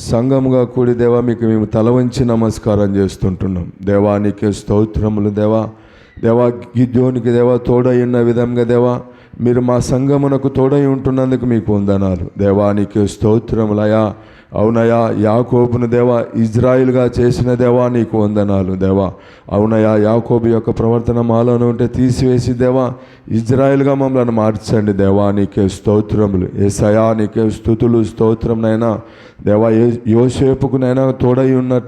సంఘముగా కూడి దేవా మీకు మేము తల వంచి నమస్కారం చేస్తుంటున్నాం. దేవా నీకే స్తోత్రములు. దేవా గిద్యోనికి దేవా తోడై ఉన్న విధంగా దేవా మీరు మా సంఘమునకు తోడై ఉంటున్నందుకు మీకు వందనాలు. దేవా నీకే స్తోత్రములయా. అవునయా, యాకోబును దేవా ఇజ్రాయిల్గా చేసిన దేవా నీకు వందనాలు. దేవా అవునయా, యాకోబు యొక్క ప్రవర్తన మాలోనే ఉంటే తీసివేసి దేవా ఇజ్రాయిల్గా మమ్మల్ని మార్చండి. దేవా నీకే స్తోత్రములు. యేసయ్యా నీకే స్తుతులు స్తోత్రం నైనా. దేవా యోసేపుకు నైనా తోడై ఉన్నట్లు